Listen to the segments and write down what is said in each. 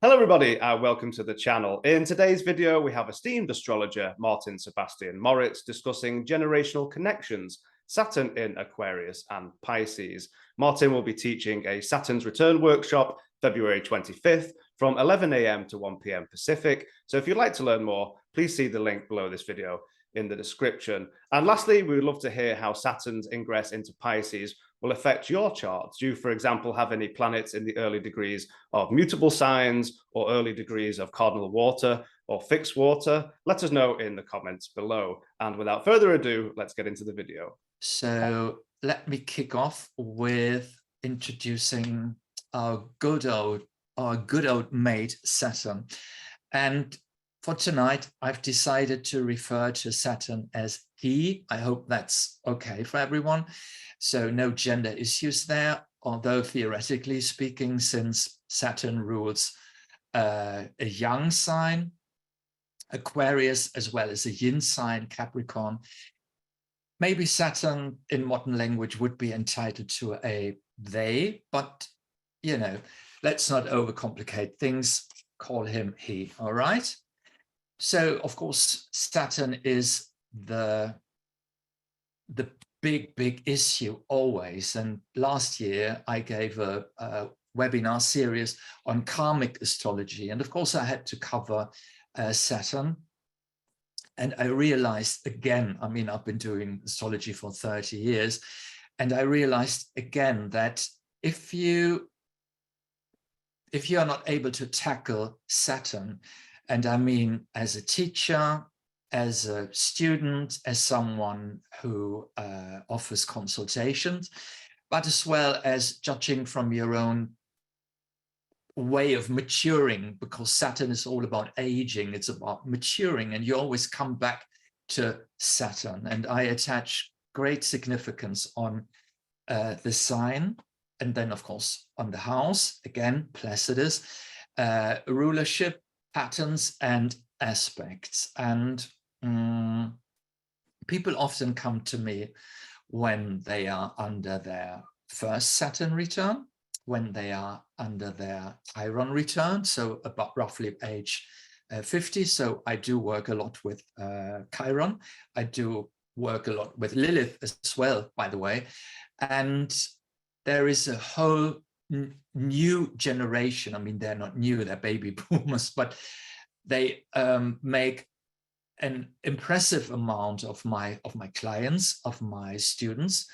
Hello everybody, welcome to the channel. In today's video, we have esteemed astrologer Martin Sebastian Moritz discussing generational connections, Saturn in Aquarius and Pisces. Martin will be teaching a Saturn's return workshop February 25th from 11 a.m. to 1 p.m. Pacific. So if you'd like to learn more, please see the link below this video in the description. And lastly, we would love to hear how Saturn's ingress into Pisces will affect your chart. Do you, for example, have any planets in the early degrees of mutable signs or early degrees of cardinal water or fixed water? Let us know in the comments below. And without further ado, let's get into the video. So let me kick off with introducing our good old mate Saturn. And for tonight, I've decided to refer to Saturn as he. I hope that's okay for everyone. So no gender issues there, although theoretically speaking, since Saturn rules a yang sign, Aquarius, as well as a yin sign, Capricorn, maybe Saturn in modern language would be entitled to a they, but, you know, let's not overcomplicate things. Call him he, all right? So, of course, Saturn is the big issue always. And last year, I gave a webinar series on karmic astrology. And of course, I had to cover Saturn. And I realized again, I mean, I've been doing astrology for 30 years, and I realized again that if you are not able to tackle Saturn, and I mean as a teacher, as a student, as someone who offers consultations, but as well as judging from your own way of maturing, because Saturn is all about aging, it's about maturing, and you always come back to Saturn. And I attach great significance on the sign, and then of course on the house, again, Placidus, rulership, patterns and aspects. And people often come to me when they are under their first Saturn return, when they are under their Chiron return, so about roughly age 50. So I do work a lot with Chiron. I do work a lot with Lilith as well, by the way. And there is a whole new generation. I mean, they're not new, they're baby boomers, but they make an impressive amount of my clients, of my students,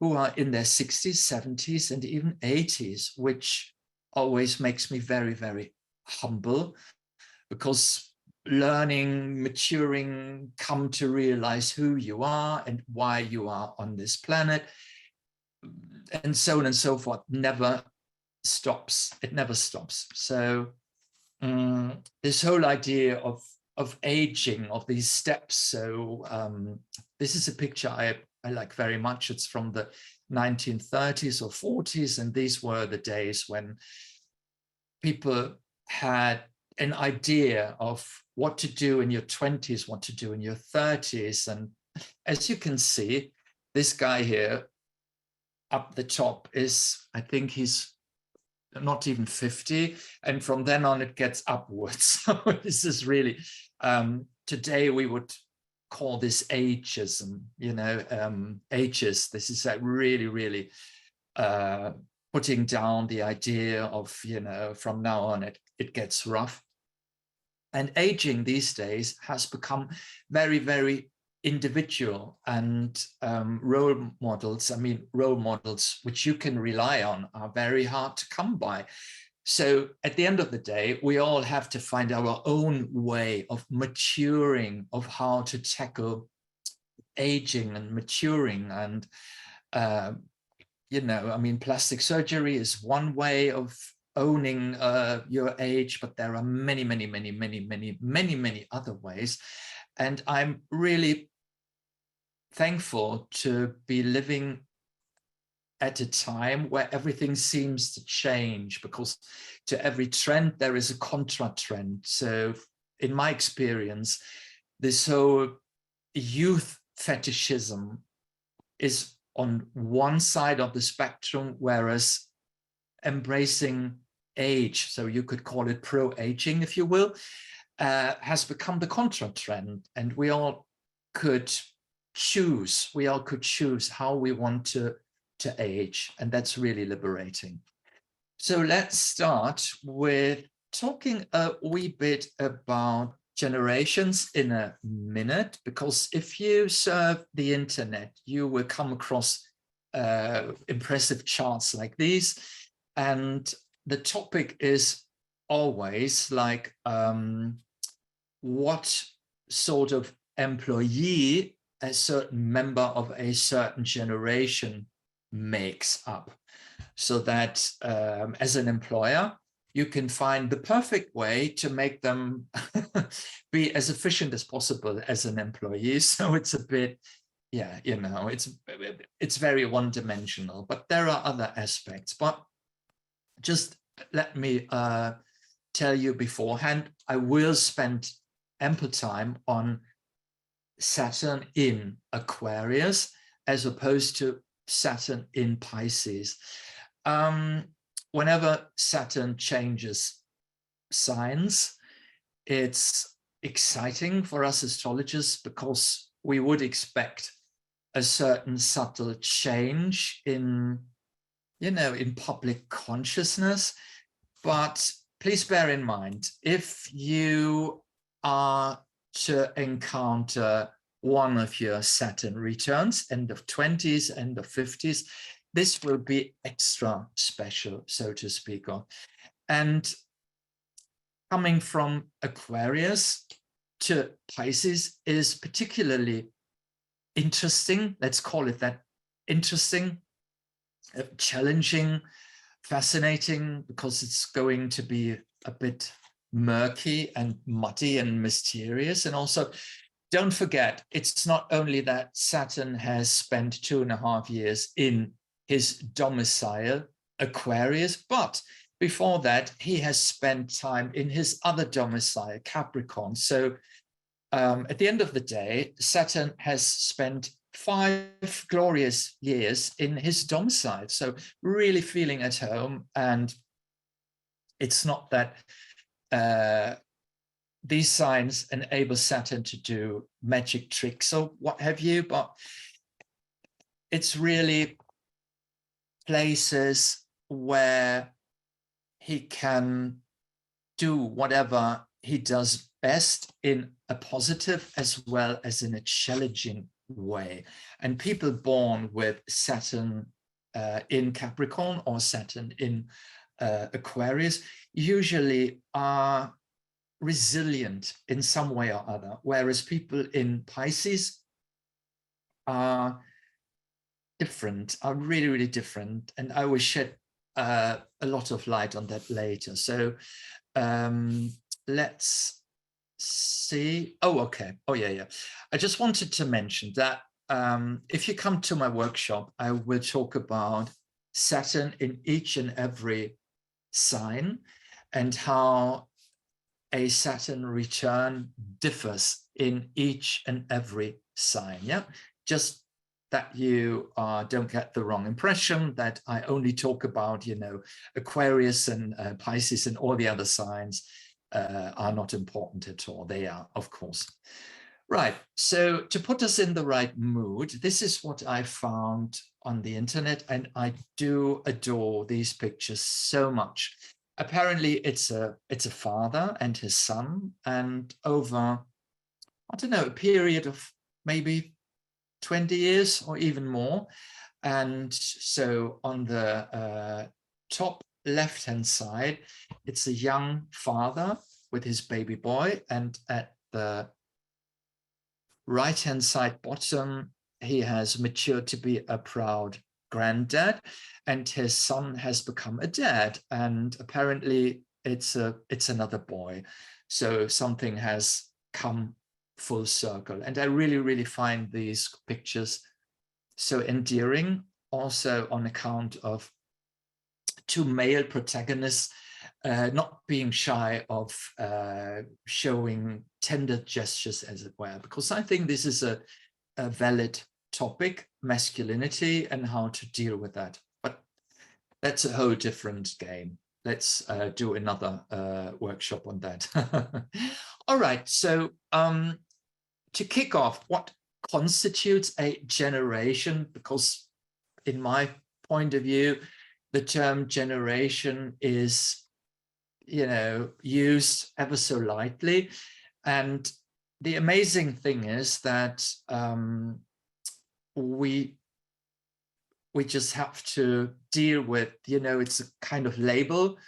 who are in their 60s, 70s, and even 80s, which always makes me very, very humble, because learning, maturing, come to realize who you are and why you are on this planet, and so on and so forth, never stops. It never stops. So this whole idea of aging, of these steps. So this is a picture I like very much. It's from the 1930s or 40s, and these were the days when people had an idea of what to do in your 20s, what to do in your 30s. And as you can see, this guy here up the top is, I think he's not even 50, and from then on it gets upwards. So this is really, today we would call this ageism, you know, ages. This is like really putting down the idea of, you know, from now on it gets rough. And aging these days has become very individual, and role models, I mean, role models which you can rely on are very hard to come by. So at the end of the day, we all have to find our own way of maturing, of how to tackle aging and maturing. And, you know, I mean, plastic surgery is one way of owning your age, but there are many other ways. And I'm really thankful to be living at a time where everything seems to change, because to every trend there is a contra trend. So in my experience, this whole youth fetishism is on one side of the spectrum, whereas embracing age, so you could call it pro-aging, if you will, has become the contra trend, and we all could choose how we want to age, and that's really liberating. So let's start with talking a wee bit about generations in a minute, because if you surf the internet, you will come across impressive charts like these, and the topic is always like what sort of employee a certain member of a certain generation makes up, so that as an employer, you can find the perfect way to make them be as efficient as possible as an employee. So it's a bit, yeah, you know, it's very one-dimensional, but there are other aspects. But just let me tell you beforehand, I will spend ample time on Saturn in Aquarius as opposed to Saturn in Pisces. Whenever Saturn changes signs, it's exciting for us astrologers because we would expect a certain subtle change in, you know, in public consciousness. But please bear in mind, if you are to encounter one of your Saturn returns, end of 20s, end of 50s, this will be extra special, so to speak. And coming from Aquarius to Pisces is particularly interesting. Let's call it that. Interesting, challenging, fascinating, because it's going to be a bit murky and muddy and mysterious. And also, don't forget, it's not only that Saturn has spent 2.5 years in his domicile, Aquarius, but before that, he has spent time in his other domicile, Capricorn. So at the end of the day, Saturn has spent 5 glorious years in his domicile. So really feeling at home. And it's not that these signs enable Saturn to do magic tricks or what have you, but it's really places where he can do whatever he does best in a positive as well as in a challenging way. And people born with Saturn in Capricorn or Saturn in Aquarius usually are resilient in some way or other, whereas people in Pisces are different, are really, really different. And I will shed a lot of light on that later. So let's see. Oh, okay. Oh, yeah. I just wanted to mention that if you come to my workshop, I will talk about Saturn in each and every sign and how a Saturn return differs in each and every sign. Yeah, just that you don't get the wrong impression that I only talk about, you know, Aquarius and Pisces, and all the other signs are not important at all. They are, of course. Right, so to put us in the right mood, this is what I found on the internet, and I do adore these pictures so much. Apparently it's a father and his son, and over, I don't know, a period of maybe 20 years or even more. And so on the top left-hand side, it's a young father with his baby boy, and at the right-hand side bottom, he has matured to be a proud granddad, and his son has become a dad, and apparently it's another boy. So something has come full circle, and I really, really find these pictures so endearing, also on account of 2 male protagonists not being shy of showing tender gestures, as it were, because I think this is a valid topic, masculinity and how to deal with that. But that's a whole different game. let's do another workshop on that. All right, so to kick off, what constitutes a generation? Because in my point of view, the term generation is, used ever so lightly. And the amazing thing is that we just have to deal with, it's a kind of label.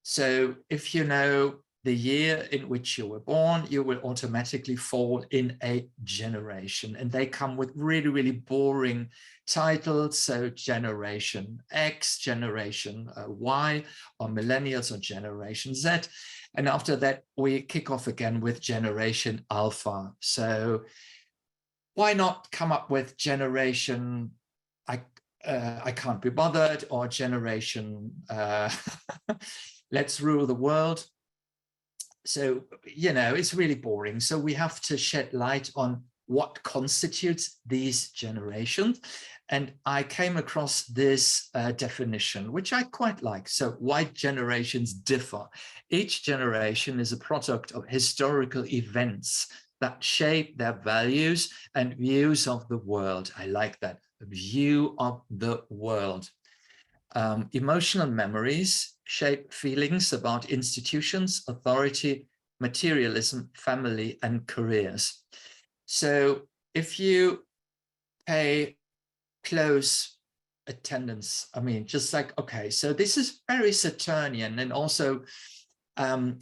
So if you know the year in which you were born, you will automatically fall in a generation. And they come with really, really boring titles. So Generation X, Generation Y, or Millennials, or Generation Z. And after that, we kick off again with Generation Alpha. So why not come up with Generation I can't be bothered, or Generation Let's rule the world? So, it's really boring. So we have to shed light on what constitutes these generations. And I came across this definition, which I quite like. So why generations differ. Each generation is a product of historical events that shape their values and views of the world. I like that, view of the world. Emotional memories shape feelings about institutions, authority, materialism, family, and careers. So if you pay close attendance, just like, okay, so this is very Saturnian, and also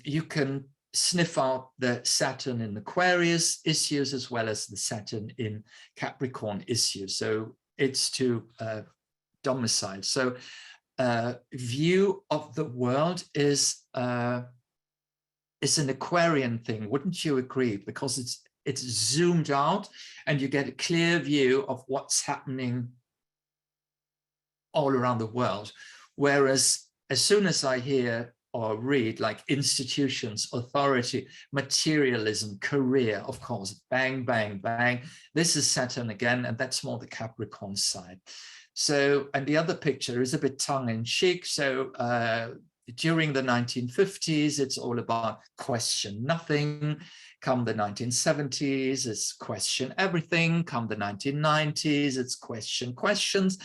you can sniff out the Saturn in Aquarius issues as well as the Saturn in Capricorn issues. So it's to domicile. So view of the world is an Aquarian thing, wouldn't you agree? Because it's zoomed out and you get a clear view of what's happening all around the world. Whereas as soon as I hear or read like institutions, authority, materialism, career, of course, bang, bang, bang. This is Saturn again, and that's more the Capricorn side. So, and the other picture is a bit tongue-in-cheek. So during the 1950s, it's all about question nothing. Come the 1970s, it's question everything. Come the 1990s, it's question questions.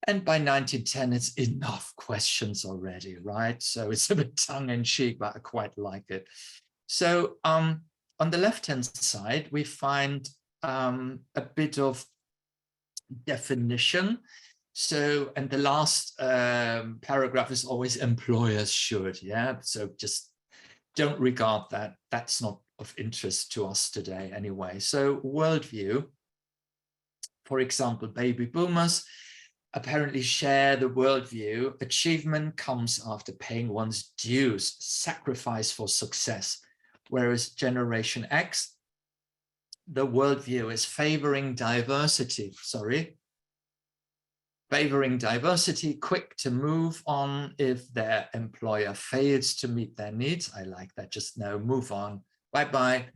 And by 1910, it's enough questions already, right? So it's a bit tongue-in-cheek, but I quite like it. So on the left-hand side, we find a bit of definition. So, and the last paragraph is always employers should, yeah? So just don't regard that. That's not of interest to us today anyway. So worldview, for example, baby boomers apparently share the worldview. Achievement comes after paying one's dues, sacrifice for success. Whereas Generation X, the worldview is favoring diversity, quick to move on if their employer fails to meet their needs. I like that, just no, move on, bye-bye.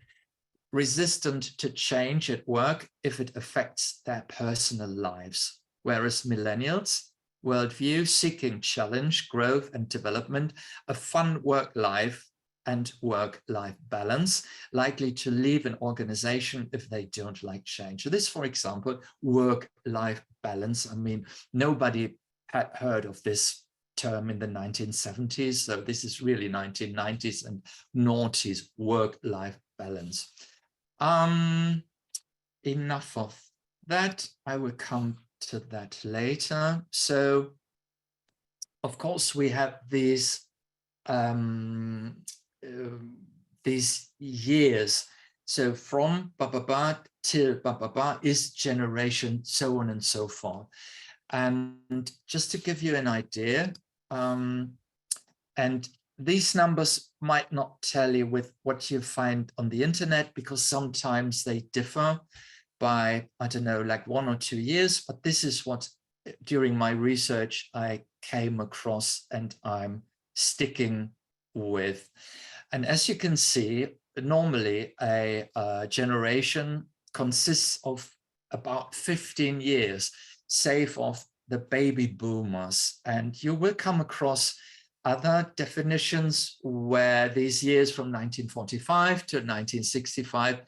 Resistant to change at work if it affects their personal lives. Whereas millennials, worldview, seeking challenge, growth and development, a fun work life and work-life balance, likely to leave an organization if they don't like change. So this, for example, work-life balance. Nobody had heard of this term in the 1970s. So this is really 1990s and noughties, work-life balance. Enough of that. I will come to that later. So, of course, we have these years. So from ba-ba-ba till ba-ba-ba is generation, so on and so forth. And just to give you an idea, and these numbers might not tell you with what you find on the internet, because sometimes they differ by, I don't know, like 1 or 2 years, but this is what during my research I came across and I'm sticking with. And as you can see, normally a generation consists of about 15 years, save of the baby boomers. And you will come across other definitions where these years from 1945 to 1965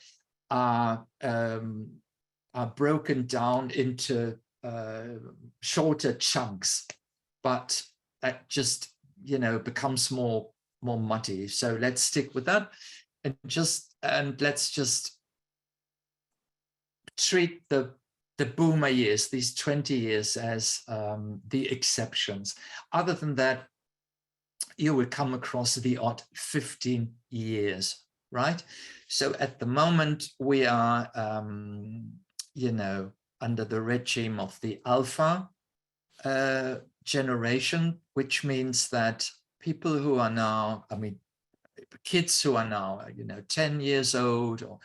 are broken down into shorter chunks, but that just, you know, becomes more muddy. So let's stick with that, and let's just treat the boomer years, these 20 years, as the exceptions. Other than that, you will come across the odd 15 years, right? So at the moment, we are, you know, under the regime of the Alpha generation, which means that people who are now, I mean, kids who are now, you know, 10 years old or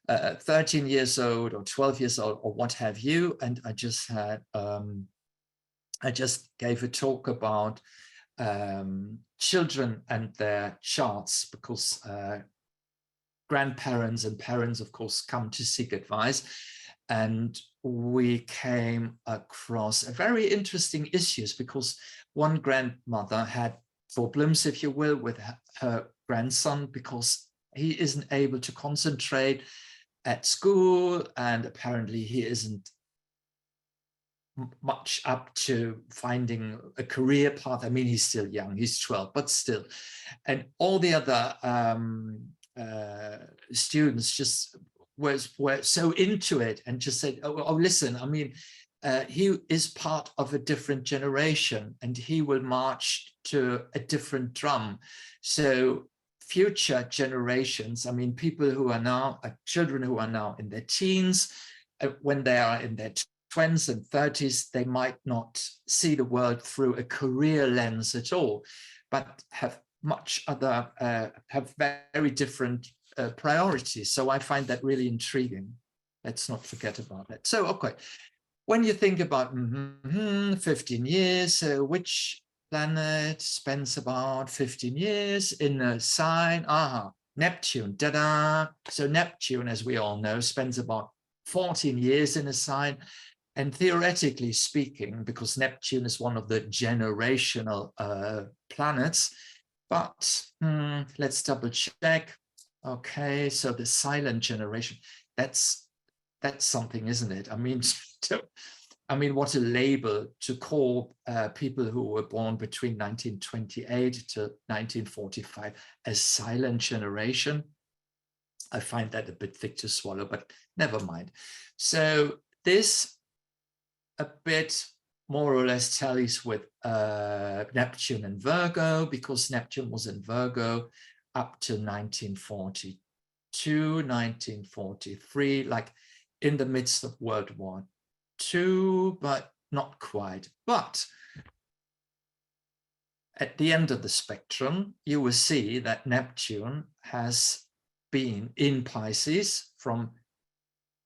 13 years old or 12 years old or what have you. And I just had, I just gave a talk about children and their charts, because grandparents and parents, of course, come to seek advice. And we came across a very interesting issues, because one grandmother had problems, if you will, with her grandson, because he isn't able to concentrate at school, and apparently he isn't much up to finding a career path. I mean, he's still young, he's 12, but still. And all the other students just were so into it and just said, oh, listen, I mean, he is part of a different generation and he will march to a different drum. So future generations, I mean, people who are now, children who are now in their teens, when they are in their 20s and 30s, they might not see the world through a career lens at all, but have much other, have very different priorities. So I find that really intriguing. Let's not forget about it. So, okay, when you think about 15 years, which planet spends about 15 years in a sign? Neptune, da-da. So Neptune, as we all know, spends about 14 years in a sign. And theoretically speaking, because Neptune is one of the generational planets, but let's double check. Okay, so the silent generation, that's something, isn't it? I mean, what a label to call people who were born between 1928 to 1945 a silent generation. I find that a bit thick to swallow, but never mind. So this a bit more or less tallies with Neptune and Virgo, because Neptune was in Virgo up to 1942, 1943, like in the midst of World War II, but not quite. But at the end of the spectrum, you will see that Neptune has been in Pisces from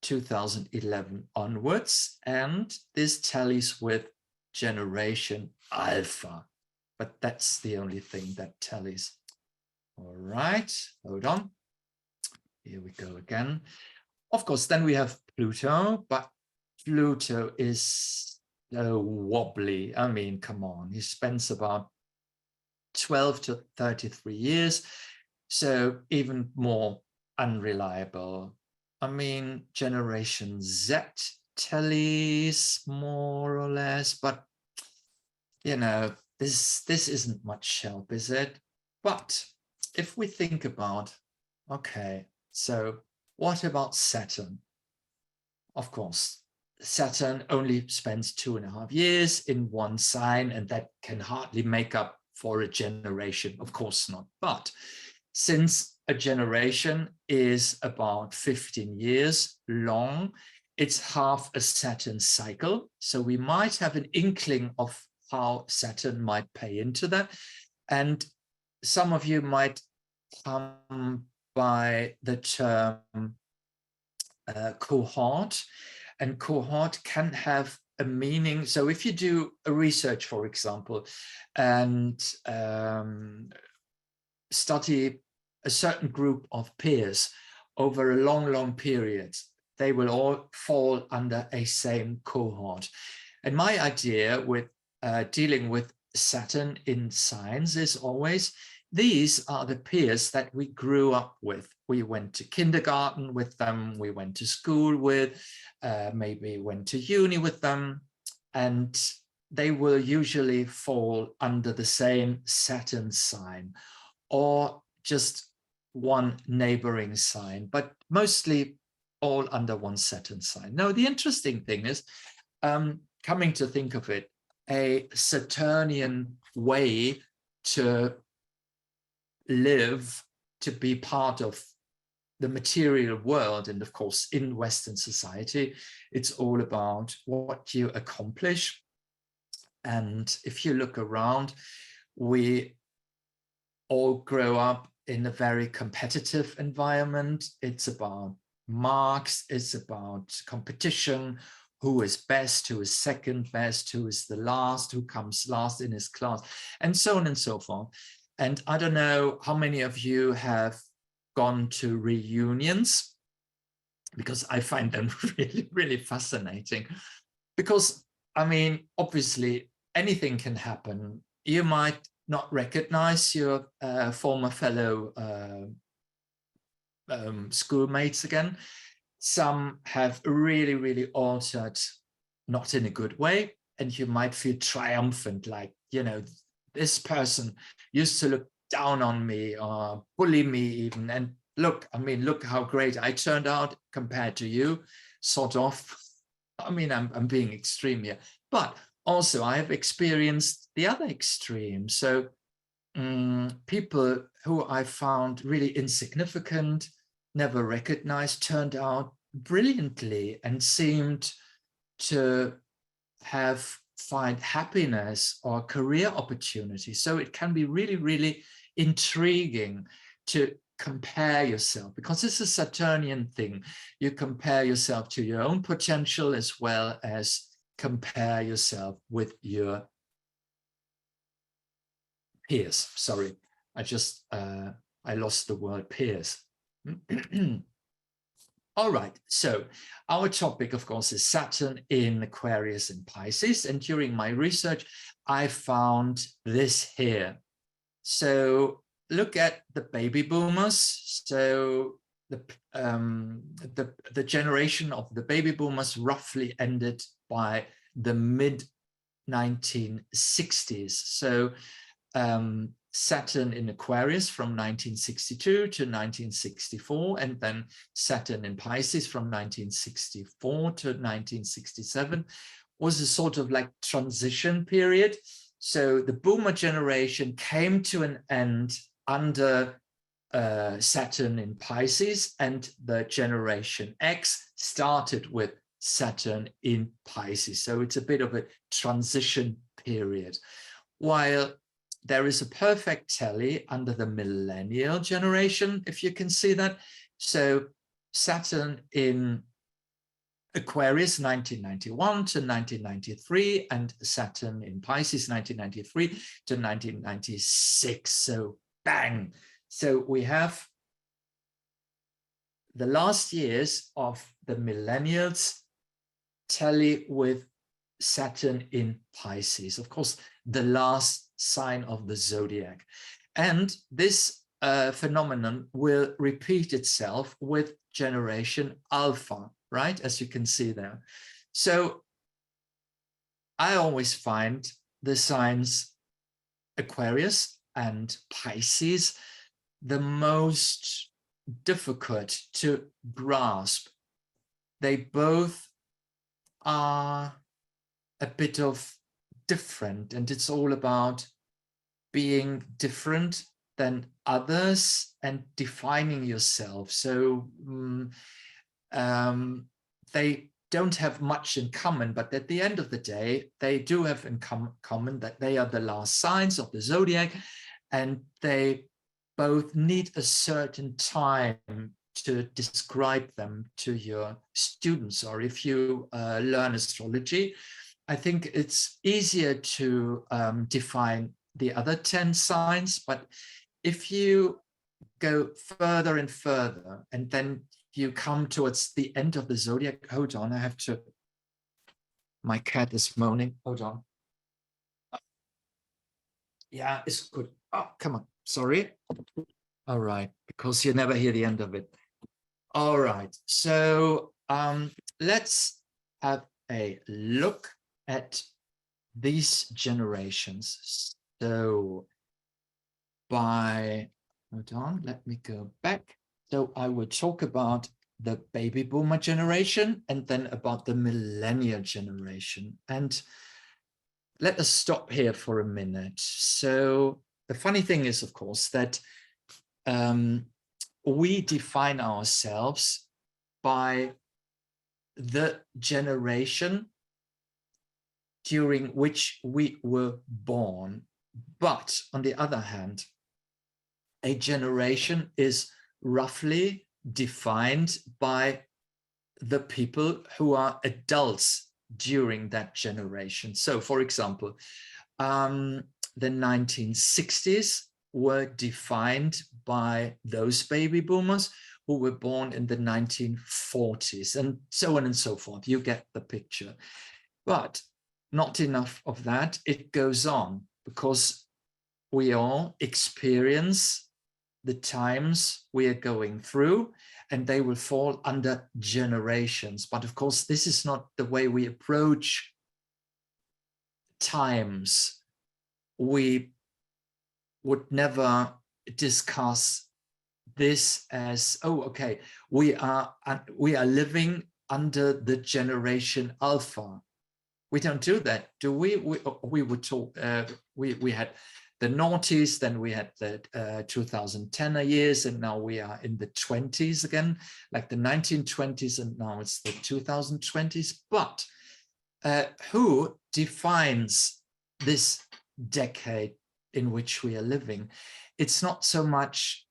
2011 onwards, and this tallies with generation Alpha, but that's the only thing that tallies. All right, hold on. Here we go again. Of course, then we have Pluto, but Pluto is so wobbly. I mean, come on, he spends about 12 to 33 years, so even more unreliable. I mean, generation Z tallies more or less, but you know, this isn't much help, is it? But if we think about, okay, so what about Saturn? Of course, Saturn only spends 2.5 years in one sign, and that can hardly make up for a generation. Of course not. But since a generation is about 15 years long, it's half a Saturn cycle. So we might have an inkling of how Saturn might pay into that. And some of you might come by the term cohort, and cohort can have a meaning. So if you do a research, for example, and study a certain group of peers over a long period, they will all fall under a same cohort. And my idea with dealing with Saturn in signs is always, these are the peers that we grew up with. We went to kindergarten with them, we went to school with, maybe went to uni with them, and they will usually fall under the same Saturn sign or just one neighboring sign, but mostly all under one Saturn sign. Now, the interesting thing is, coming to think of it, a Saturnian way to live, to be part of the material world, and of course in Western society, it's all about what you accomplish. And if you look around, we all grow up in a very competitive environment. It's about marks, it's about competition, who is best, who is second best, who is the last, who comes last in his class, and so on and so forth. And I don't know how many of you have gone to reunions, because I find them really, really fascinating. Because, I mean, obviously anything can happen. You might not recognize your former fellow schoolmates again. Some have really, really altered, not in a good way, and you might feel triumphant, like, you know, this person used to look down on me or bully me even, and look, I mean, look how great I turned out compared to you, sort of. I mean, I'm being extreme here, but also I have experienced the other extreme. So people who I found really insignificant, never recognized, turned out brilliantly and seemed to find happiness or career opportunities. So it can be really, really intriguing to compare yourself, because it's a Saturnian thing. You compare yourself to your own potential as well as compare yourself with your peers. Sorry, I lost the word peers. All right, so our topic, of course, is Saturn in Aquarius and Pisces. And during my research, I found this here. So look at the baby boomers. So the generation of the baby boomers roughly ended by the mid 1960s. So Saturn in Aquarius from 1962 to 1964, and then Saturn in Pisces from 1964 to 1967 was a sort of like transition period. So the boomer generation came to an end under Saturn in Pisces, and the generation X started with Saturn in Pisces. So it's a bit of a transition period. While there is a perfect tally under the millennial generation, if you can see that. So Saturn in Aquarius 1991 to 1993, and Saturn in Pisces 1993 to 1996. So bang. So we have the last years of the millennials tally with Saturn in Pisces. Of course, the last sign of the zodiac. And this phenomenon will repeat itself with generation Alpha, right? As you can see there. So I always find the signs Aquarius and Pisces the most difficult to grasp. They both are a bit of different, and it's all about being different than others and defining yourself. So they don't have much in common, but at the end of the day, they do have in common that they are the last signs of the zodiac, and they both need a certain time to describe them to your students. Or if you learn astrology, I think it's easier to define the other 10 signs, but if you go further and further, and then you come towards the end of the zodiac, hold on, I have to, my cat is moaning, hold on. Yeah, it's good. Oh, come on. Sorry. All right, because you never hear the end of it. All right, so let's have a look at these generations. So hold on, let me go back. So I will talk about the baby boomer generation and then about the millennial generation. And let us stop here for a minute. So the funny thing is, of course, that we define ourselves by the generation during which we were born. But on the other hand, a generation is roughly defined by the people who are adults during that generation. So, for example, the 1960s were defined by those baby boomers who were born in the 1940s, and so on and so forth. You get the picture. But not enough of that. It goes on, because we all experience the times we are going through, and they will fall under generations. But of course, this is not the way we approach times. We would never discuss this as, oh, okay, we are living under the generation Alpha. We don't do that, do we? We would talk. We had the noughties, then we had the 2010 years, and now we are in the 20s again, like the 1920s, and now it's the 2020s. But who defines this decade in which we are living? It's not so much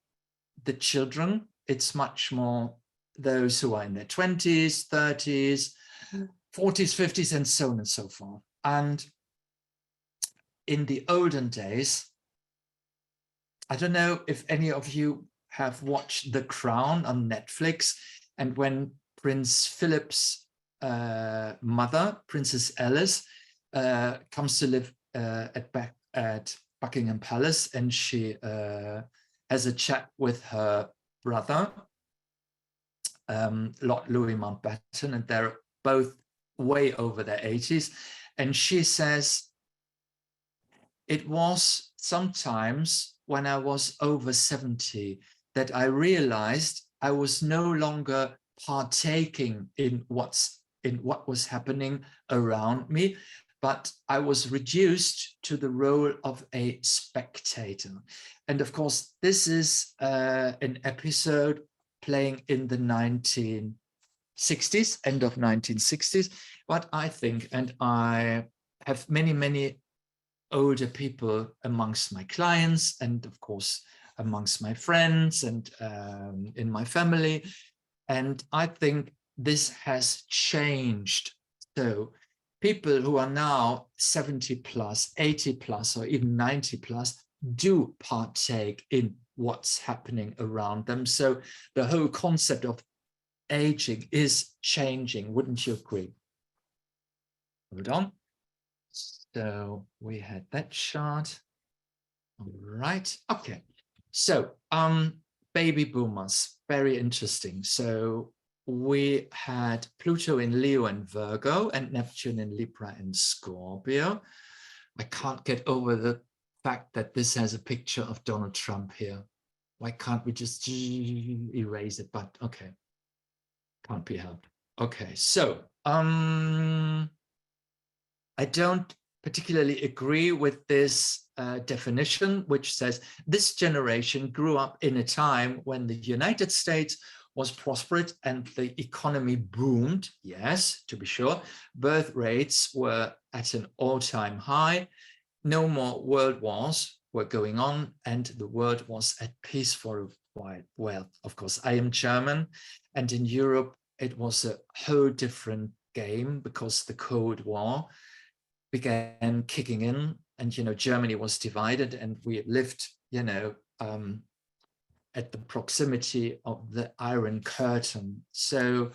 the children, it's much more those who are in their 20s, 30s, 40s, 50s, and so on and so forth. And in the olden days, I don't know if any of you have watched The Crown on Netflix, and when Prince Philip's mother, Princess Alice, comes to live at Buckingham Palace, and she has a chat with her brother, Lord Louis Mountbatten, and they're both way over their 80s. And she says, it was sometimes when I was over 70 that I realized I was no longer partaking in what was happening around me, but I was reduced to the role of a spectator. And of course, this is an episode playing in the 1960s, end of 1960s. But I think, and I have many older people amongst my clients, and of course amongst my friends and in my family, and I think this has changed. So people who are now 70 plus, 80 plus, or even 90 plus do partake in what's happening around them. So the whole concept of aging is changing, wouldn't you agree? Hold on. So we had that chart. All right. Okay. So baby boomers, very interesting. So we had Pluto in Leo and Virgo, and Neptune in Libra and Scorpio. I can't get over the fact that this has a picture of Donald Trump here. Why can't we just erase it? But okay, can't be helped. Okay, so I don't particularly agree with this definition, which says this generation grew up in a time when the United States was prosperous and the economy boomed. Yes, to be sure. Birth rates were at an all-time high. No more world wars were going on, and the world was at peace for a while. Well, of course, I am German, and in Europe, it was a whole different game because the Cold War began kicking in, and Germany was divided, and we lived at the proximity of the Iron Curtain. So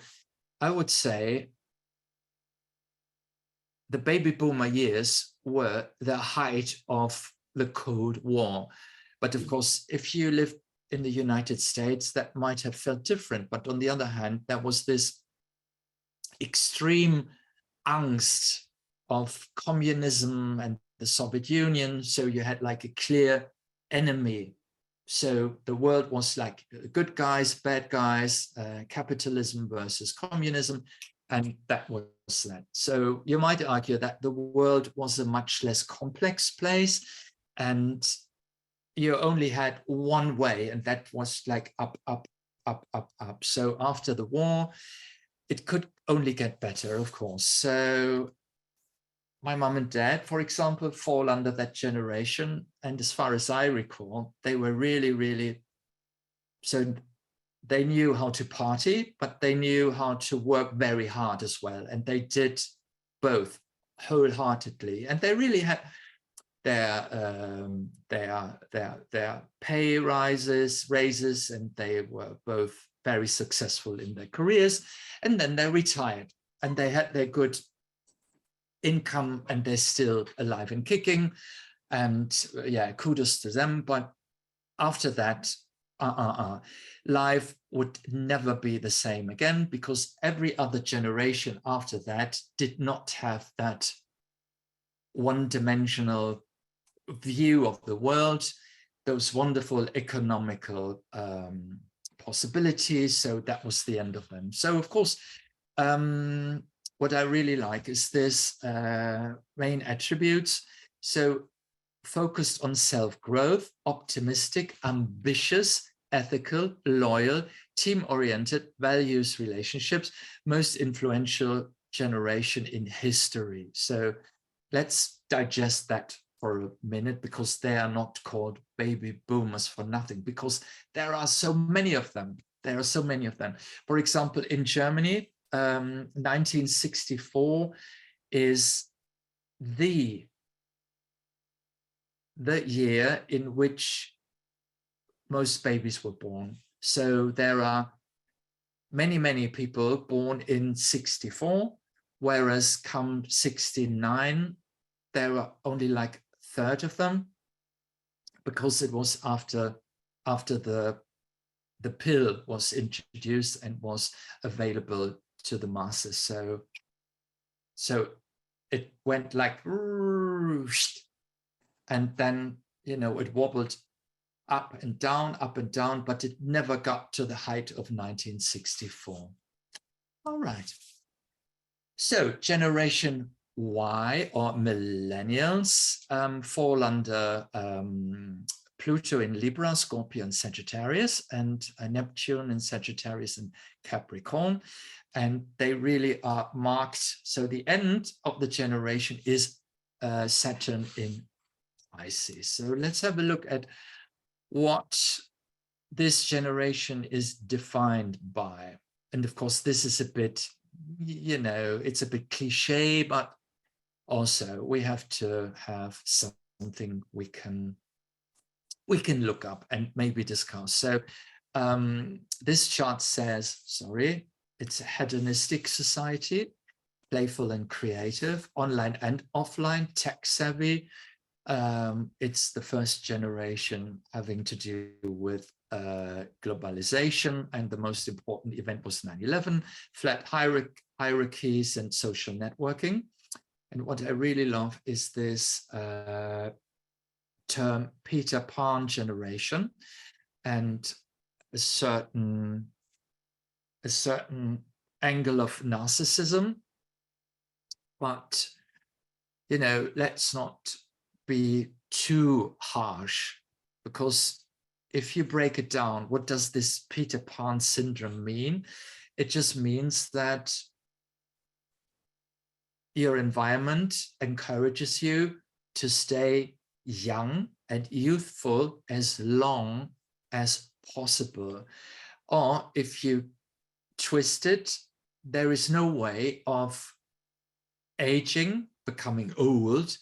I would say the baby boomer years were the height of the Cold War. But of course, if you live in the United States, that might have felt different. But on the other hand, there was this extreme angst of communism and the Soviet Union. So you had like a clear enemy. So the world was like good guys, bad guys, capitalism versus communism. And that was that. So you might argue that the world was a much less complex place, and you only had one way, and that was like up, up, up, up, up. So after the war, it could only get better, of course. So my mom and dad, for example, fall under that generation. And as far as I recall, they were really, really, so they knew how to party, but they knew how to work very hard as well. And they did both wholeheartedly. And they really had their pay raises, and they were both very successful in their careers. And then they retired, and they had their good income, and they're still alive and kicking. And yeah, kudos to them. But after that, life would never be the same again, because every other generation after that did not have that one-dimensional view of the world, those wonderful economical possibilities. So that was the end of them. So of course, what I really like is this main attributes. So focused on self-growth, optimistic, ambitious, ethical, loyal, team-oriented, values relationships, most influential generation in history. So let's digest that for a minute, because they are not called baby boomers for nothing, because there are so many of them. There are so many of them. For example, in Germany, 1964 is the year in which most babies were born. So there are many, many people born in 64, whereas come 69, there are only like a third of them, because it was after the pill was introduced and was available to the masses. So it went like, and then, you know, it wobbled up and down, but it never got to the height of 1964. All right. So Generation Y, or millennials, fall under Pluto in Libra, Scorpio, and Sagittarius, and Neptune in Sagittarius and Capricorn. And they really are marked. So the end of the generation is Saturn in Pisces. So let's have a look at what this generation is defined by. And of course, this is a bit, you know, it's a bit cliche, but also we have to have something we can look up and maybe discuss. So this chart says, sorry, it's a hedonistic society, playful and creative, online and offline, tech savvy. It's the first generation having to do with globalization, and the most important event was 9/11, flat hierarchies and social networking. And what I really love is this term Peter Pan generation, and a certain angle of narcissism. But, you know, let's not be too harsh, because if you break it down, what does this Peter Pan syndrome mean? It just means that your environment encourages you to stay young and youthful as long as possible. Or if you twist it, there is no way of aging, becoming old.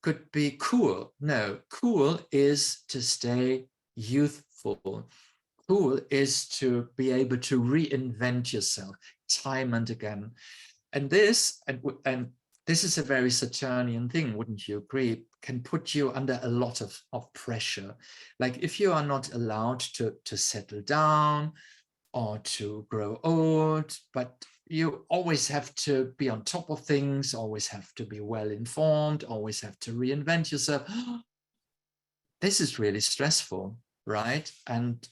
Could be cool. No, cool is to stay youthful. Cool is to be able to reinvent yourself time and again. And this, and this is a very Saturnian thing, wouldn't you agree? Can put you under a lot of pressure. Like if you are not allowed to settle down or to grow old, but you always have to be on top of things, always have to be well informed, always have to reinvent yourself. This is really stressful, right? And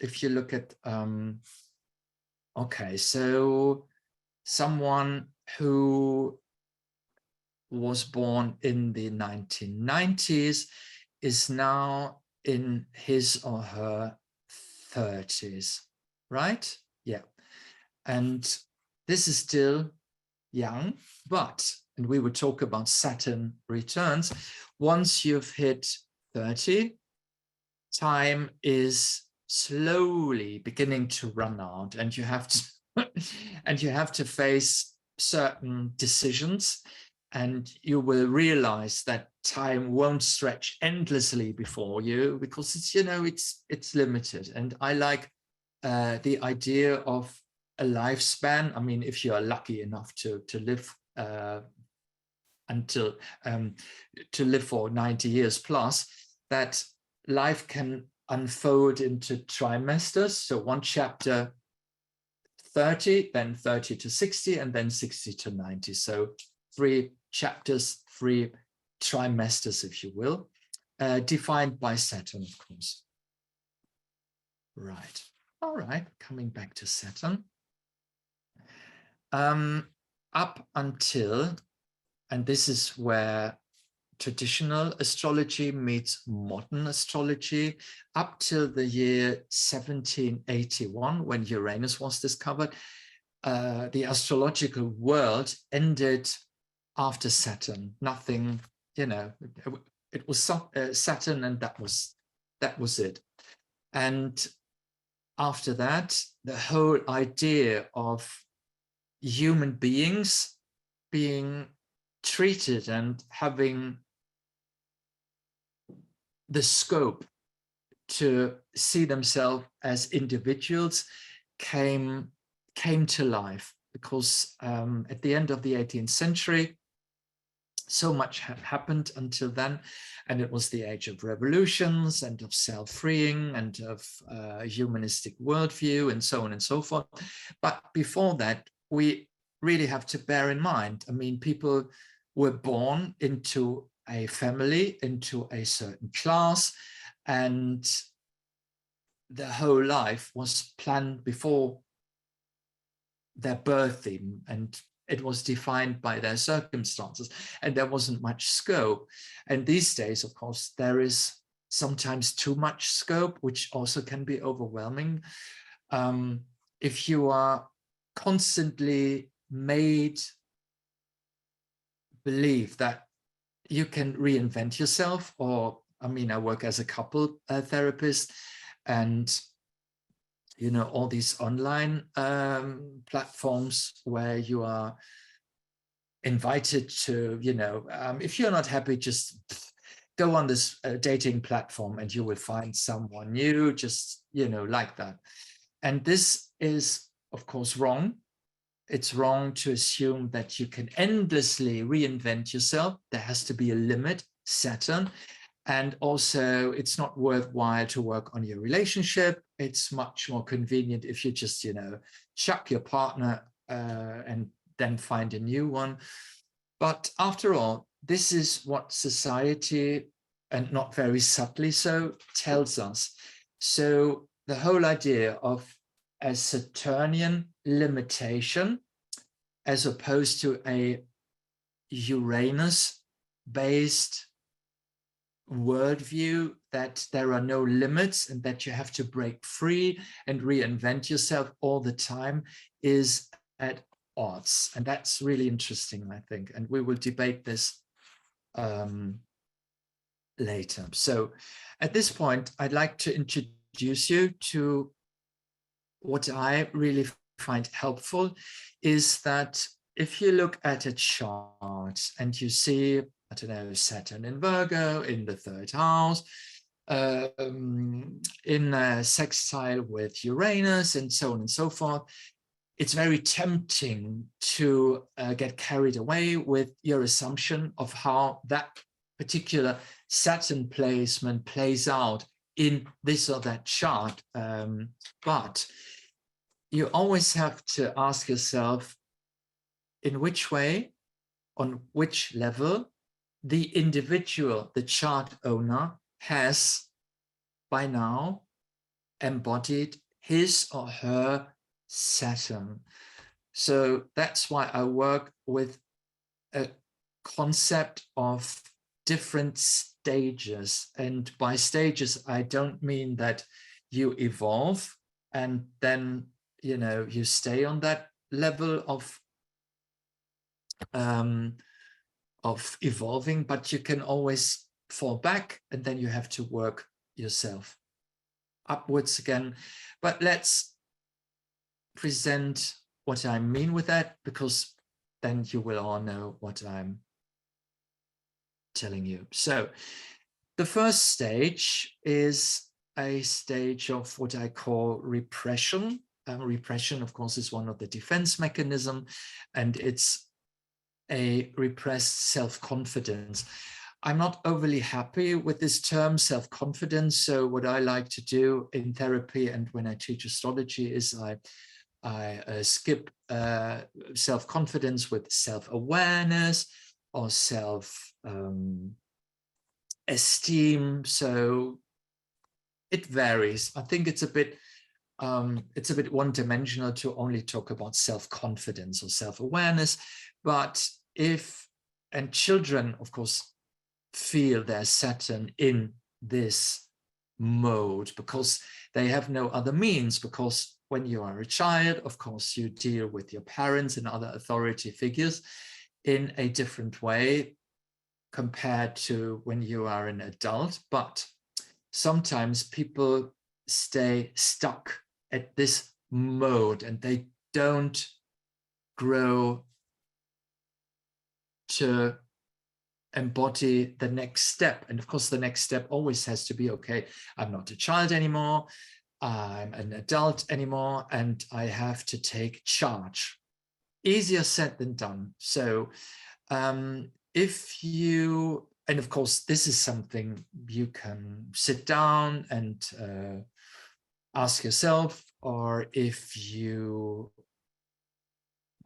if you look at, okay, so someone who was born in the 1990s is now in his or her 30s, right? Yeah. And this is still young, but, and we would talk about Saturn returns, once you've hit 30, time is slowly beginning to run out, and you have to and you have to face certain decisions, and you will realize that time won't stretch endlessly before you, because it's, you know, it's limited. And I like the idea of a lifespan. I mean, if you are lucky enough to live until to live for 90 years plus, that life can unfold into trimesters. So one chapter 30, then 30 to 60, and then 60 to 90. So 3 chapters, 3 trimesters, if you will, defined by Saturn, of course. Right. All right. Coming back to Saturn. Up until, and this is where traditional astrology meets modern astrology, up till the year 1781, when Uranus was discovered, the astrological world ended after Saturn. Nothing, you know, it was Saturn, and that was it. And after that, the whole idea of human beings being treated and having the scope to see themselves as individuals came to life, because at the end of the 18th century, so much had happened until then, and it was the age of revolutions and of self-freeing and of humanistic worldview and so on and so forth. But before that, we really have to bear in mind, I mean, people were born into a family, into a certain class, and their whole life was planned before their birthing, and it was defined by their circumstances, and there wasn't much scope. And these days, of course, there is sometimes too much scope, which also can be overwhelming. If you are constantly made believe that you can reinvent yourself, or, I mean, I work as a couple therapist, and you know, all these online platforms where you are invited to, you know, if you're not happy, just go on this dating platform and you will find someone new, just, you know, like that. And this is, of course, wrong. It's wrong to assume that you can endlessly reinvent yourself. There has to be a limit, Saturn. And also, it's not worthwhile to work on your relationship. It's much more convenient if you just, you know, chuck your partner and then find a new one. But after all, this is what society, and not very subtly so, tells us. So the whole idea of a Saturnian limitation, as opposed to a Uranus-based worldview, that there are no limits and that you have to break free and reinvent yourself all the time, is at odds. And that's really interesting, I think. And we will debate this later. So at this point, I'd like to introduce you to what I really find helpful, is that if you look at a chart and you see, I don't know, Saturn in Virgo in the 3rd house, in a sextile with Uranus and so on and so forth, it's very tempting to get carried away with your assumption of how that particular Saturn placement plays out in this or that chart. But you always have to ask yourself in which way, on which level, the individual, the chart owner, has by now embodied his or her Saturn. So that's why I work with a concept of different stages. And by stages, I don't mean that you evolve and then, you know, you stay on that level of evolving, but you can always fall back, and then you have to work yourself upwards again. But let's present what I mean with that, because then you will all know what I'm telling you. So the first stage is a stage of what I call repression. Repression, of course, is one of the defense mechanisms, and it's a repressed self-confidence. I'm not overly happy with this term, self-confidence. So what I like to do in therapy and when I teach astrology is I skip self-confidence with self-awareness or self-esteem. So it varies. I think it's a bit one-dimensional to only talk about self-confidence or self-awareness. But and children, of course, feel their Saturn in this mode because they have no other means, because when you are a child, of course, you deal with your parents and other authority figures in a different way compared to when you are an adult. But sometimes people stay stuck at this mode and they don't grow to embody the next step. And of course, the next step always has to be, okay, I'm not a child anymore, I'm an adult anymore, and I have to take charge. Easier said than done. So if you, and of course, this is something you can sit down and ask yourself, or if you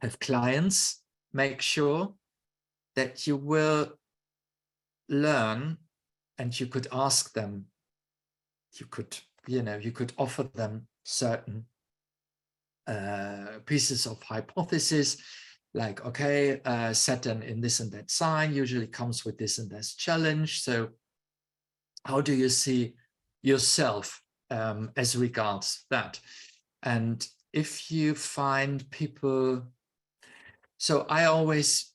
have clients, make sure that you will learn, and you could ask them, you could offer them certain pieces of hypothesis, like, okay, Saturn in this and that sign usually comes with this and that challenge. So how do you see yourself as regards that? And if you find people, so I always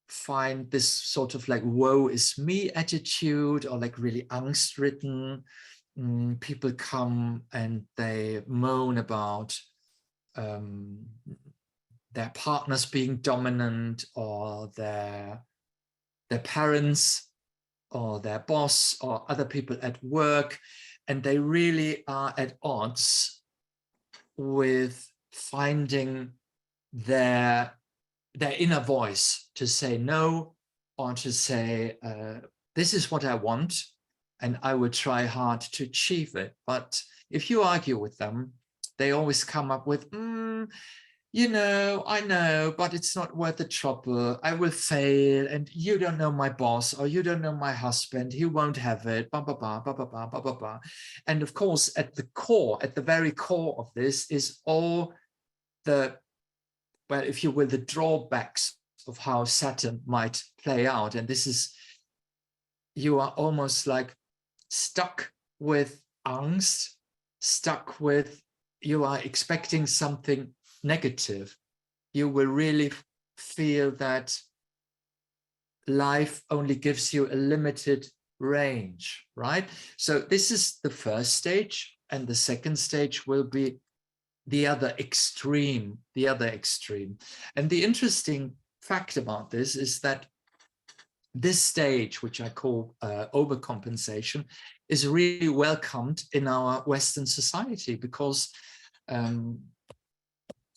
find this sort of like woe is me attitude, or like really angst-ridden. People come and they moan about their partners being dominant, or their parents, or their boss, or other people at work, and they really are at odds with finding their inner voice to say no, or to say, this is what I want, and I will try hard to achieve it. But if you argue with them, they always come up with, you know, I know, but it's not worth the trouble. I will fail, and you don't know my boss, or you don't know my husband. He won't have it. Blah, blah, blah, blah, blah, blah, blah, blah, blah. And of course, at the core, at the very core of this is all the, well, if you will, the drawbacks of how Saturn might play out. And this is, you are almost like stuck with angst, stuck with, you are expecting something negative. You will really feel that life only gives you a limited range, right? So this is the first stage, and the second stage will be the other extreme, And the interesting fact about this is that this stage, which I call overcompensation, is really welcomed in our Western society, because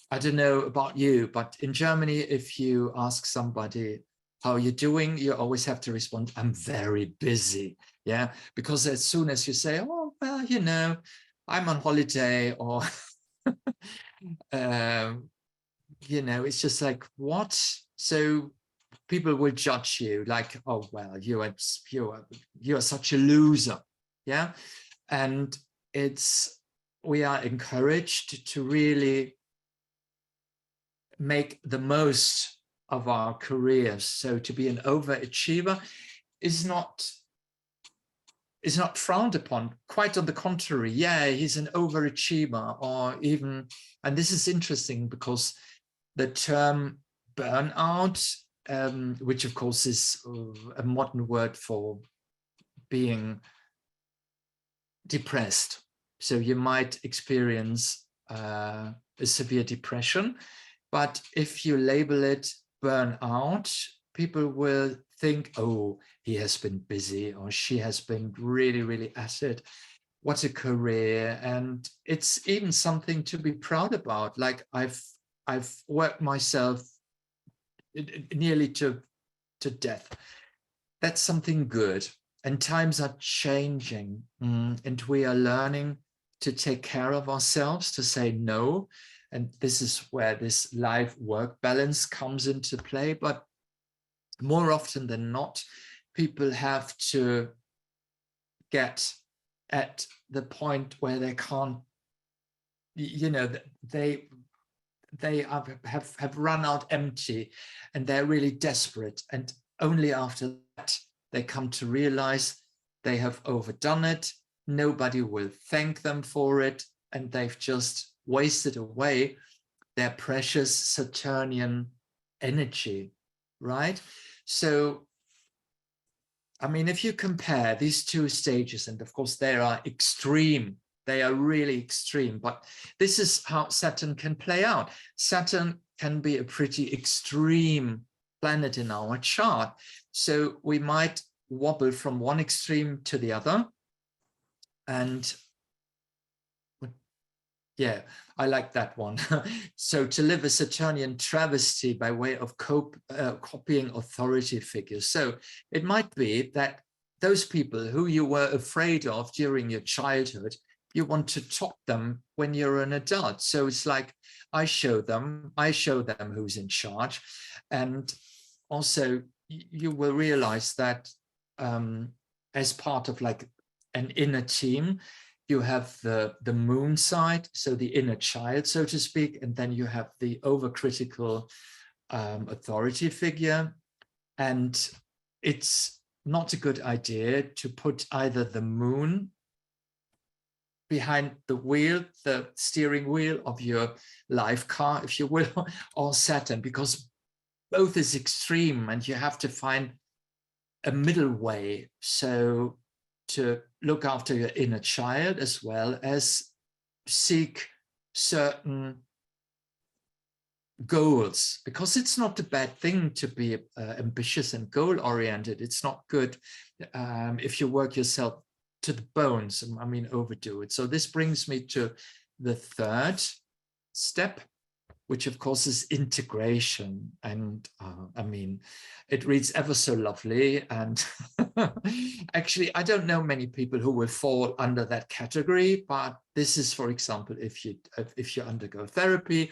I don't know about you, but in Germany, if you ask somebody how you're doing, you always have to respond, I'm very busy. Yeah, because as soon as you say, oh, well, you know, I'm on holiday, or, you know, it's just like, what? So people will judge you like, oh, well, you are such a loser. Yeah. And we are encouraged to really make the most of our careers. So to be an overachiever is not frowned upon. Quite on the contrary. Yeah, he's an overachiever, or even, and this is interesting because the term burnout, which of course is a modern word for being depressed. So you might experience a severe depression, but if you label it burnout, people will think, oh, he has been busy, or she has been really, really at it. What a career. And it's even something to be proud about. Like I've worked myself nearly to death. That's something good. And times are changing, and we are learning to take care of ourselves, to say no. And this is where this life-work balance comes into play. But more often than not, people have to get at the point where they can't, you know, they have run out empty, and they're really desperate. And only after that, they come to realize they have overdone it. Nobody will thank them for it, and they've just wasted away their precious Saturnian energy, right? So, I mean, if you compare these two stages, and of course they are extreme, they are really extreme, but this is how Saturn can play out. Saturn can be a pretty extreme planet in our chart. So we might wobble from one extreme to the other. And yeah, I like that one. So to live a Saturnian travesty by way of copying authority figures. So it might be that those people who you were afraid of during your childhood, you want to top them when you're an adult. So it's like, I show them who's in charge. And also you will realize that as part of like an inner team, you have the moon side, so the inner child, so to speak, and then you have the overcritical authority figure. And it's not a good idea to put either the moon behind the wheel, the steering wheel of your life car, if you will, or Saturn, because both is extreme, and you have to find a middle way. So to look after your inner child, as well as seek certain goals, because it's not a bad thing to be ambitious and goal-oriented. It's not good if you work yourself to the bones, I mean, overdo it. So this brings me to the third step, which of course is integration. And I mean, it reads ever so lovely. And actually, I don't know many people who will fall under that category, but this is, for example, if you undergo therapy,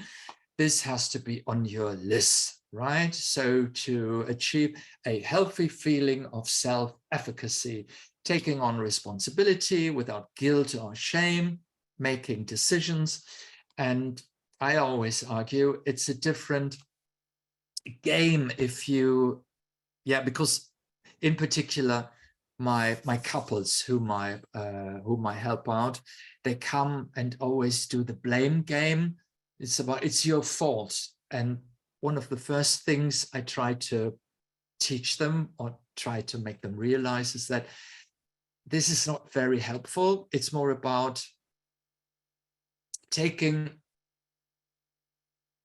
this has to be on your list, right? So to achieve a healthy feeling of self-efficacy, taking on responsibility without guilt or shame, making decisions. And I always argue it's a different game if you, yeah, because in particular, my couples whom I help out, they come and always do the blame game. It's about, it's your fault. And one of the first things I try to teach them, or try to make them realize, is that this is not very helpful. It's more about taking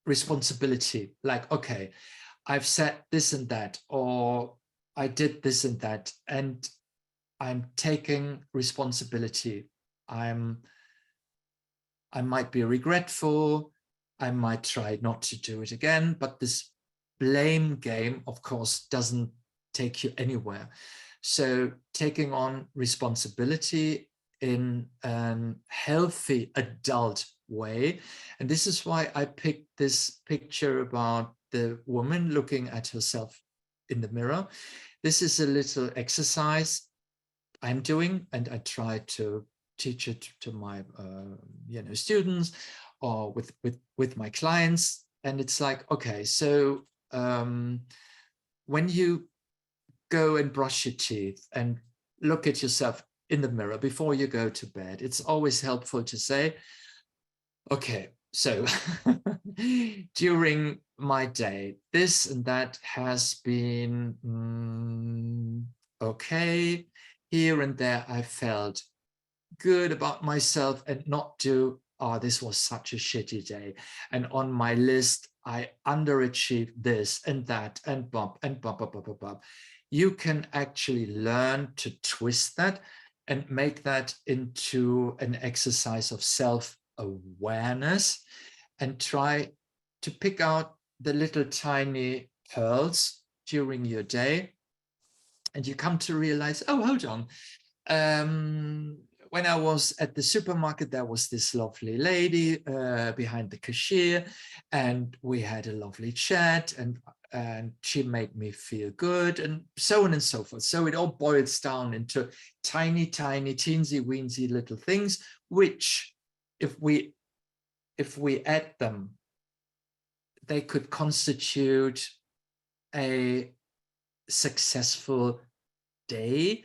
responsibility, like, okay, I've said this and that, or I did this and that, and I'm taking responsibility. I might be regretful. I might try not to do it again. But this blame game, of course, doesn't take you anywhere. So taking on responsibility in a healthy adult way. And this is why I picked this picture about the woman looking at herself in the mirror. This is a little exercise I'm doing, and I try to teach it to my students or with my clients. And it's like, okay, so when you go and brush your teeth and look at yourself in the mirror before you go to bed, it's always helpful to say, okay, so during my day, this and that has been okay. Here and there, I felt good about myself, and not do, oh, this was such a shitty day. And on my list, I underachieved this and that, and bump, and bump, bump, bump, bump, bump. You can actually learn to twist that and make that into an exercise of self-awareness, and try to pick out the little tiny pearls during your day. And you come to realize, oh, hold on. When I was at the supermarket, there was this lovely lady behind the cashier, and we had a lovely chat, and she made me feel good, and so on and so forth. So it all boils down into tiny, tiny, teensy weensy little things, which if we add them, they could constitute a successful day,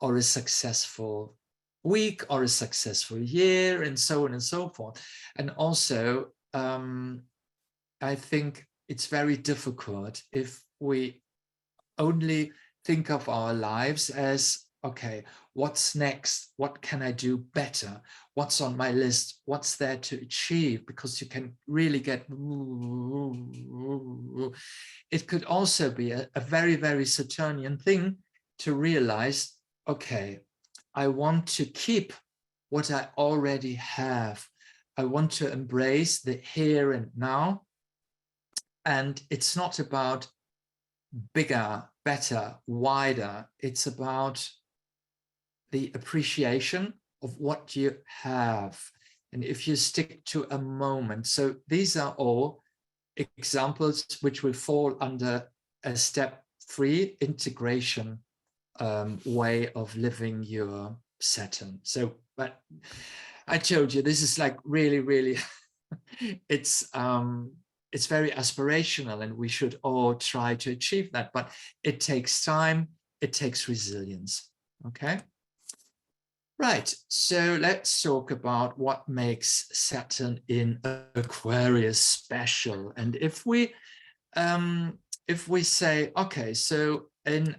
or a successful week, or a successful year, and so on and so forth. And also, I think it's very difficult if we only think of our lives as, okay, what's next? What can I do better? What's on my list? What's there to achieve? Because you can really get... It could also be a very, very Saturnian thing to realize, okay, I want to keep what I already have. I want to embrace the here and now. And it's not about bigger, better, wider. It's about the appreciation of what you have. And if you stick to a moment, so these are all examples which will fall under a step 3 integration way of living your Saturn. So, but I told you, this is like really, really, it's very aspirational, and we should all try to achieve that, but it takes time, it takes resilience. Okay. Right, so let's talk about what makes Saturn in Aquarius special. And if we say, okay, so in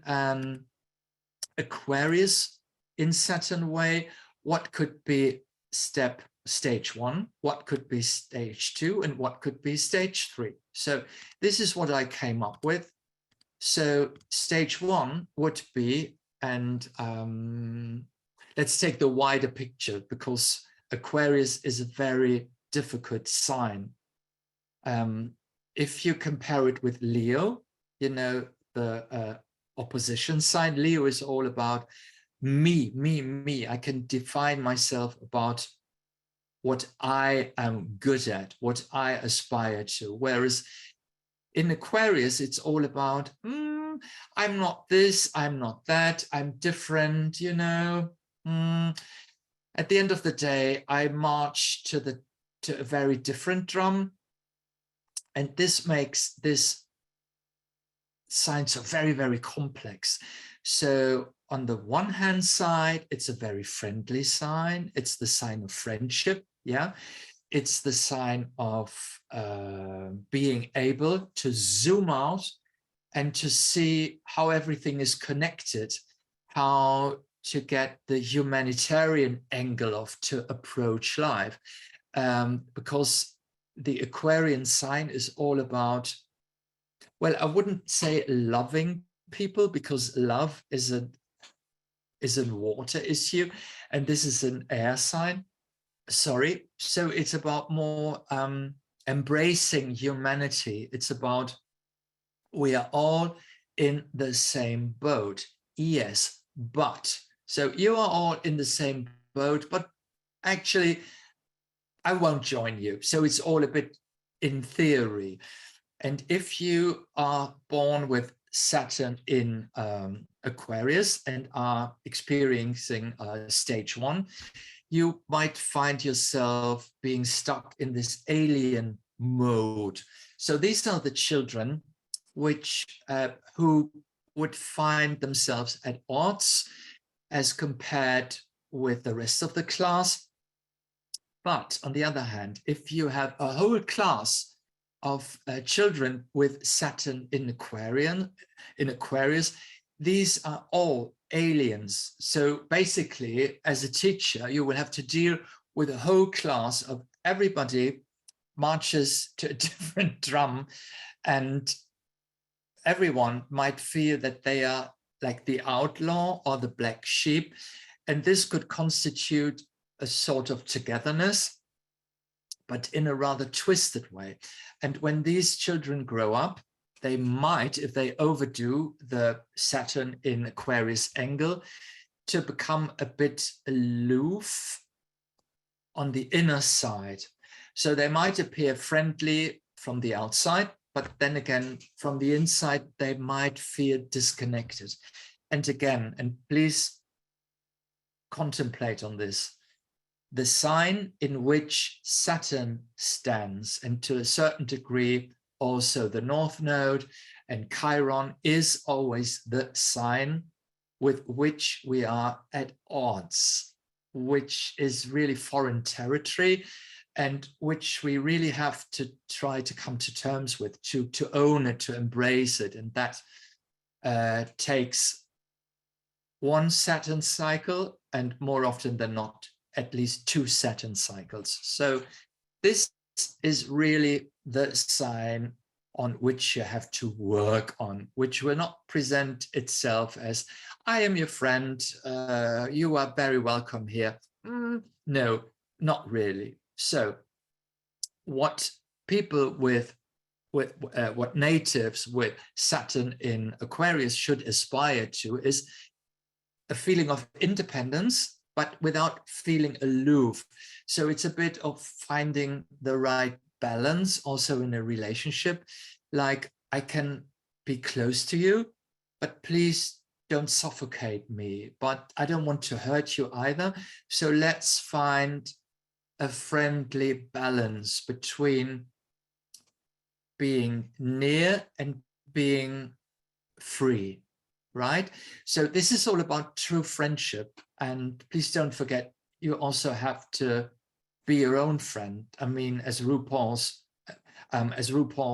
Aquarius in Saturn way, what could be stage 1, what could be stage 2, and what could be stage 3? So this is what I came up with. So stage 1 would be, and let's take the wider picture, because Aquarius is a very difficult sign. If you compare it with Leo, you know, the opposition sign, Leo is all about me, me, me. I can define myself about what I am good at, what I aspire to. Whereas in Aquarius, it's all about, I'm not this, I'm not that, I'm different, you know. At the end of the day, I march to a very different drum, and this makes this sign so very, very complex. So on the one hand side, it's a very friendly sign. It's the sign of friendship. Yeah, it's the sign of being able to zoom out and to see how everything is connected, how to get the humanitarian angle of to approach life, because the Aquarian sign is all about, well, I wouldn't say loving people, because love is a water issue, and this is an air sign. Sorry. So it's about more embracing humanity. It's about we are all in the same boat. Yes, but. So you are all in the same boat, but actually I won't join you. So it's all a bit in theory. And if you are born with Saturn in Aquarius and are experiencing stage 1, you might find yourself being stuck in this alien mode. So these are the children who would find themselves at odds as compared with the rest of the class. But on the other hand, if you have a whole class of children with Saturn in Aquarius, these are all aliens. So basically, as a teacher, you will have to deal with a whole class of everybody marches to a different drum, and everyone might feel that they are like the outlaw or the black sheep, and this could constitute a sort of togetherness, but in a rather twisted way. And when these children grow up, they might, if they overdo the Saturn in Aquarius angle, to become a bit aloof on the inner side. So they might appear friendly from the outside, but then again, from the inside, they might feel disconnected. And again, and please contemplate on this, the sign in which Saturn stands, and to a certain degree, also the North Node and Chiron, is always the sign with which we are at odds, which is really foreign territory, and which we really have to try to come to terms with, to own it, to embrace it. And that takes one Saturn cycle, and more often than not, at least 2 Saturn cycles. So this is really the sign on which you have to work on, which will not present itself as, I am your friend, you are very welcome here. No, not really. So what people what natives with Saturn in Aquarius should aspire to is a feeling of independence, but without feeling aloof. So it's a bit of finding the right balance also in a relationship. Like, I can be close to you, but please don't suffocate me. But I don't want to hurt you either. So let's find a friendly balance between being near and being free, right? So this is all about true friendship. And please don't forget, you also have to be your own friend. I mean, as RuPaul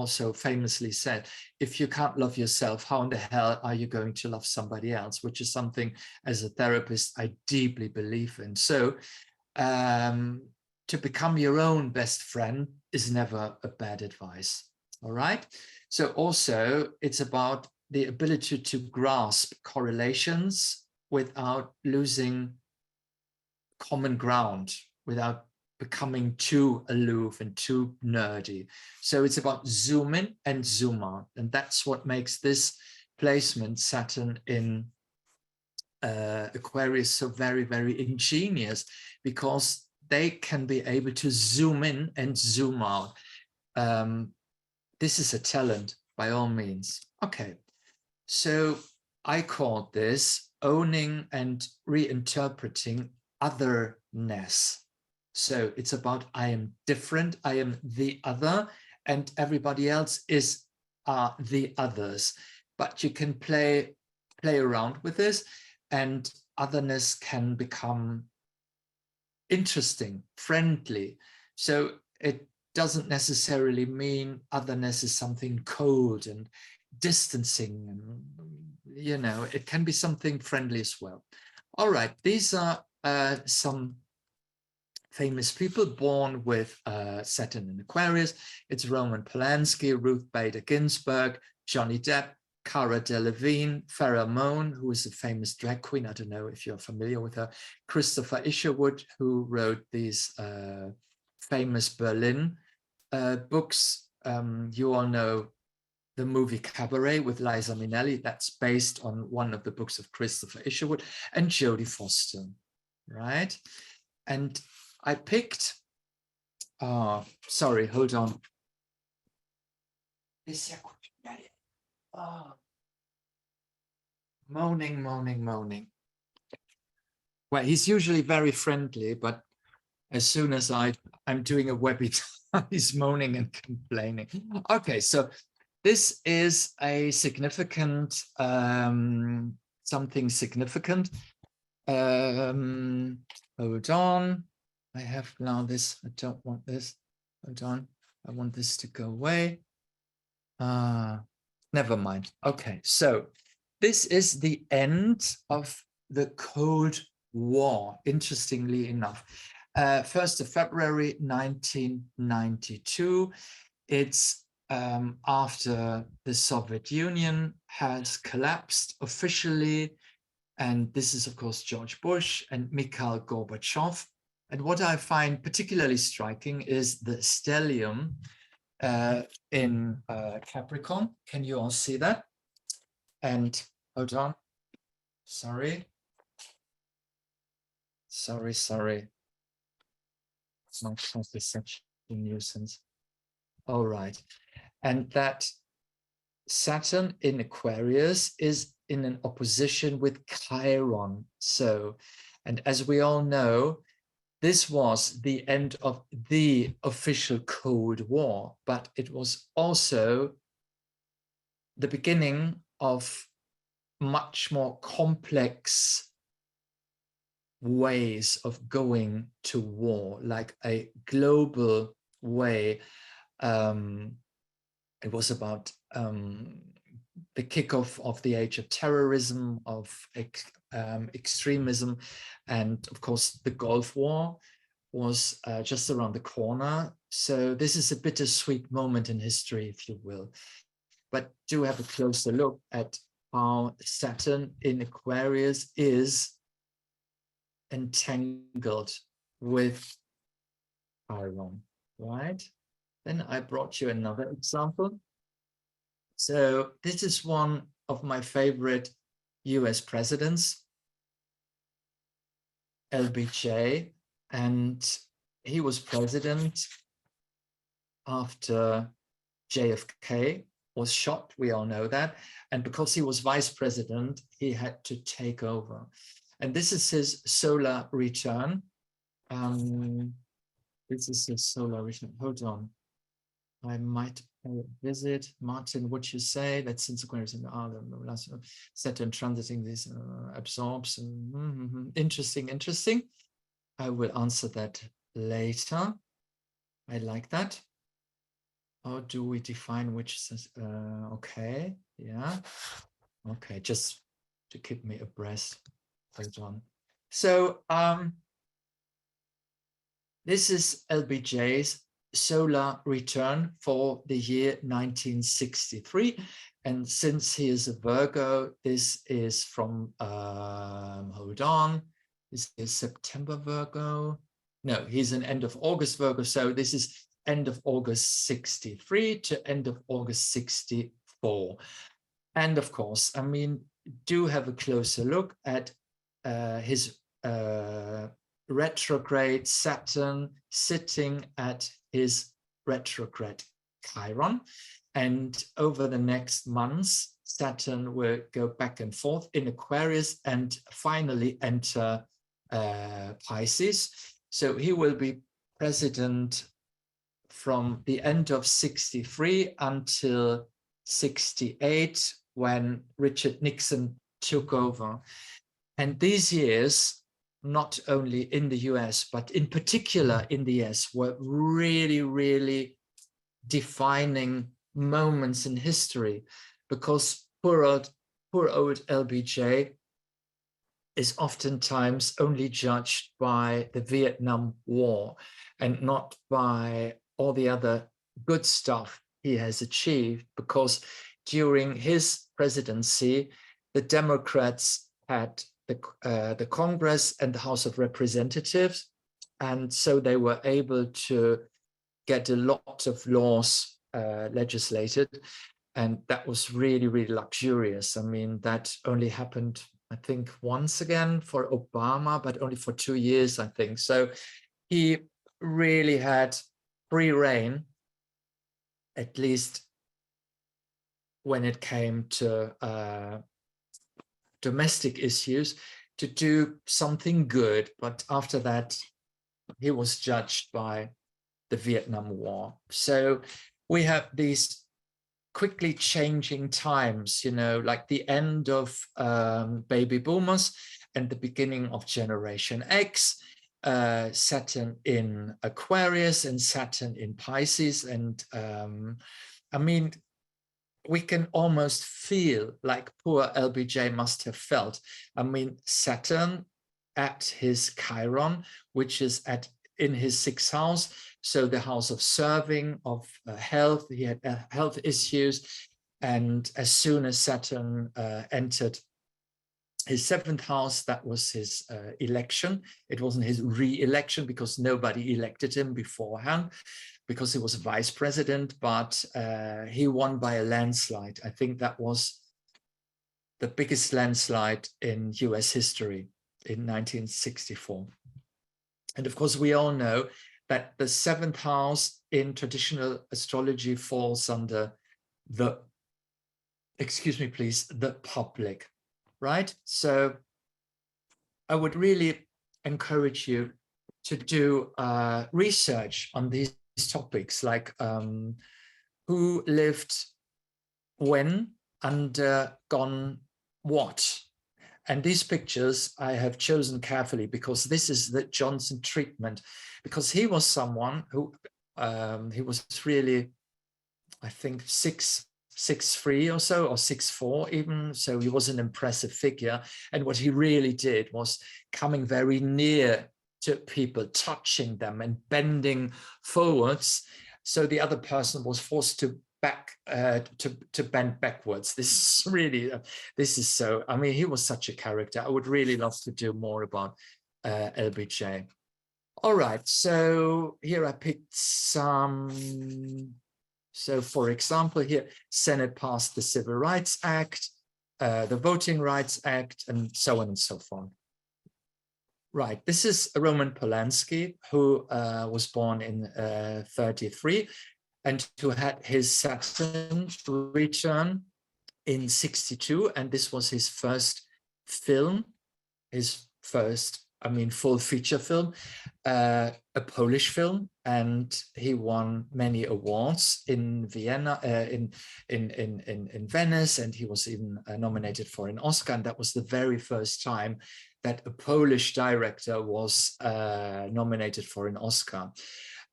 so famously said, if you can't love yourself, how in the hell are you going to love somebody else? Which is something, as a therapist, I deeply believe in. So to become your own best friend is never a bad advice. All right. So also it's about the ability to grasp correlations without losing common ground, without becoming too aloof and too nerdy. So it's about zoom in and zoom out. And that's what makes this placement, Saturn in Aquarius, so very, very ingenious, because they can be able to zoom in and zoom out. This is a talent, by all means. Okay, so I called this owning and reinterpreting otherness. So it's about, I am different, I am the other, and everybody else is the others. But you can play around with this, and otherness can become interesting, friendly. So it doesn't necessarily mean otherness is something cold and distancing, and you know, it can be something friendly as well. All right, these are some famous people born with Saturn in Aquarius. It's Roman Polanski, Ruth Bader Ginsburg, Johnny Depp, Cara Delevingne, Farrah Moan, who is a famous drag queen. I don't know if you're familiar with her. Christopher Isherwood, who wrote these famous Berlin books, you all know the movie Cabaret with Liza Minnelli. That's based on one of the books of Christopher Isherwood and Jodie Foster, right? And I picked, sorry, hold on. Moaning, moaning, moaning. Well, he's usually very friendly, but as soon as I'm doing a webinar, he's moaning and complaining. Okay, so this is a significant, something significant. Hold on. I have now this. I don't want this. Hold on. I want this to go away. Never mind. Okay, so this is the end of the Cold War, interestingly enough. 1st of February 1992. It's after the Soviet Union has collapsed officially. And this is, of course, George Bush and Mikhail Gorbachev. And what I find particularly striking is the stellium in Capricorn. Can you all see that? And hold on. Sorry. Sorry. My cat is such a nuisance. All right. And that Saturn in Aquarius is in an opposition with Chiron. So, and as we all know, this was the end of the official Cold War, but it was also the beginning of much more complex ways of going to war, like a global way. It was about the kickoff of the age of terrorism, of extremism, and of course the Gulf War was just around the corner. So this is a bittersweet moment in history, if you will. But do have a closer look at how Saturn in Aquarius is entangled with Chiron, right? Then I brought you another example. So this is one of my favorite US presidents, LBJ, and he was president after JFK was shot. We all know that. And because he was vice president, he had to take over. And this is his solar return. This is his solar return. Hold on. I might visit. Martin, what you say? That since Aquarius and Saturn transiting this absorbs. Interesting. I will answer that later. I like that. How do we define which? Okay, yeah. Okay, just to keep me abreast. Hold on. So this is LBJ's solar return for the year 1963. And since he is a Virgo, this is from, hold on, this is September Virgo. No, he's an end of August Virgo. So this is end of August 63 to end of August 64. And of course, I mean, do have a closer look at his retrograde Saturn sitting at his retrograde Chiron. And over the next months, Saturn will go back and forth in Aquarius and finally enter Pisces. So he will be president from the end of 63 until 68, when Richard Nixon took over. And these years, not only in the US, but in particular in the US, were really, really defining moments in history, because poor old LBJ is oftentimes only judged by the Vietnam War and not by all the other good stuff he has achieved, because during his presidency, the Democrats had the Congress and the House of Representatives, and so they were able to get a lot of laws legislated, and that was really, really luxurious. I mean, that only happened, I think, once again for Obama, but only for 2 years, I think. So he really had free reign, at least when it came to domestic issues, to do something good. But after that, he was judged by the Vietnam War. So we have these quickly changing times, you know, like the end of baby boomers and the beginning of Generation X, Saturn in Aquarius and Saturn in Pisces. And I mean, we can almost feel like poor LBJ must have felt. I mean, Saturn at his Chiron, which is in his 6th house, so the house of serving, of health. He had health issues, and as soon as Saturn entered his 7th house, that was his election. It wasn't his re-election because nobody elected him beforehand, because he was vice president, but he won by a landslide. I think that was the biggest landslide in US history in 1964. And of course, we all know that the 7th house in traditional astrology falls under the, excuse me, please, the public, right? So I would really encourage you to do research on these topics, like who lived when, undergone what. And these pictures I have chosen carefully because this is the Johnson treatment, because he was someone who, he was really, I think, 6'3" or so, or 6'4" even. So he was an impressive figure. And what he really did was coming very near to people, touching them and bending forwards. So the other person was forced to bend backwards. This is really, this is so, I mean, he was such a character. I would really love to do more about LBJ. All right, so here I picked some. So for example, here, Senate passed the Civil Rights Act, the Voting Rights Act, and so on and so forth. Right, this is Roman Polanski, who was born in 33 and who had his Saturn return in 62. And this was his first film, his first, I mean, full feature film, a Polish film, and he won many awards in Vienna, in Venice, and he was even nominated for an Oscar. And that was the very first time that a Polish director was nominated for an Oscar.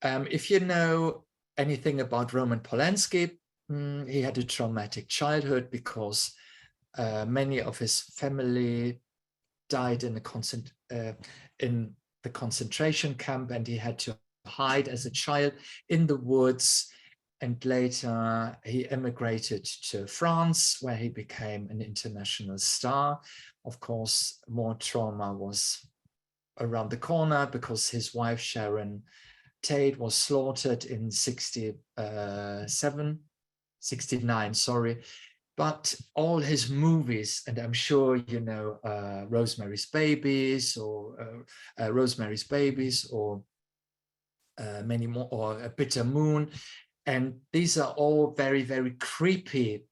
If you know anything about Roman Polanski, he had a traumatic childhood because many of his family died in the concentration camp, and he had to hide as a child in the woods. And later he emigrated to France, where he became an international star. Of course, more trauma was around the corner because his wife, Sharon Tate, was slaughtered in 69, sorry. But all his movies, and I'm sure you know Rosemary's Babies, or many more, or A Bitter Moon, and these are all very, very creepy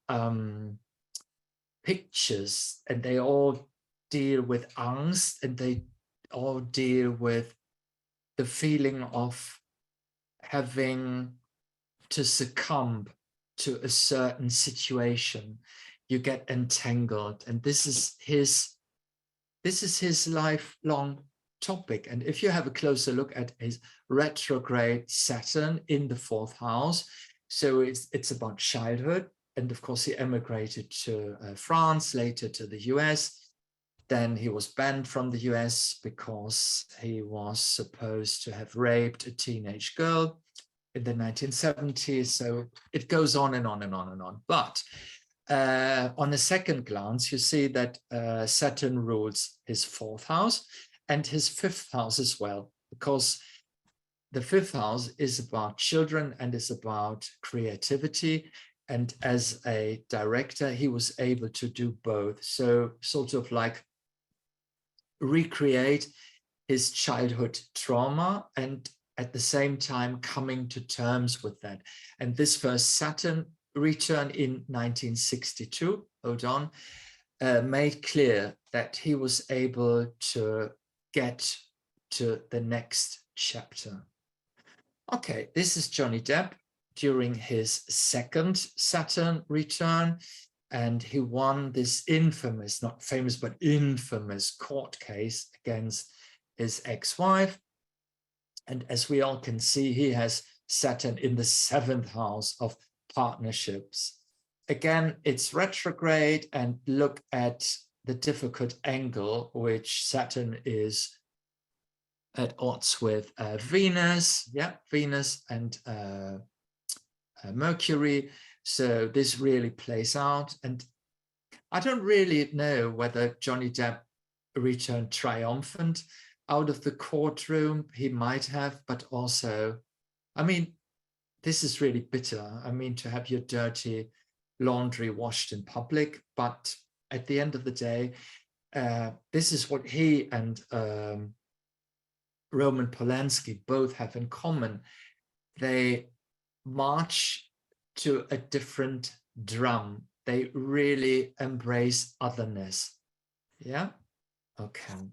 pictures, and they all deal with angst, and they all deal with the feeling of having to succumb to a certain situation. You get entangled, and this is his lifelong topic. And if you have a closer look at his retrograde Saturn in the 4th house, so it's about childhood. And of course, he emigrated to France, later to the US. Then he was banned from the US because he was supposed to have raped a teenage girl in the 1970s. So it goes on and on and on and on. But on a second glance, you see that Saturn rules his 4th house and his 5th house as well, because the fifth house is about children and is about creativity. And as a director, he was able to do both. So sort of like recreate his childhood trauma and at the same time coming to terms with that. And this first Saturn return in 1962, hold on, made clear that he was able to get to the next chapter. Okay, this is Johnny Depp during his second Saturn return, and he won this infamous, not famous, but infamous court case against his ex-wife. And as we all can see, he has Saturn in the seventh house of partnerships. Again, it's retrograde, and look at the difficult angle which Saturn is at odds with Venus, Venus and Mercury. So this really plays out. And I don't really know whether Johnny Depp returned triumphant out of the courtroom. He might have, but also, I mean, this is really bitter. I mean, to have your dirty laundry washed in public, but at the end of the day, this is what he and Roman Polanski both have in common. They march to a different drum. They really embrace otherness. Yeah, okay.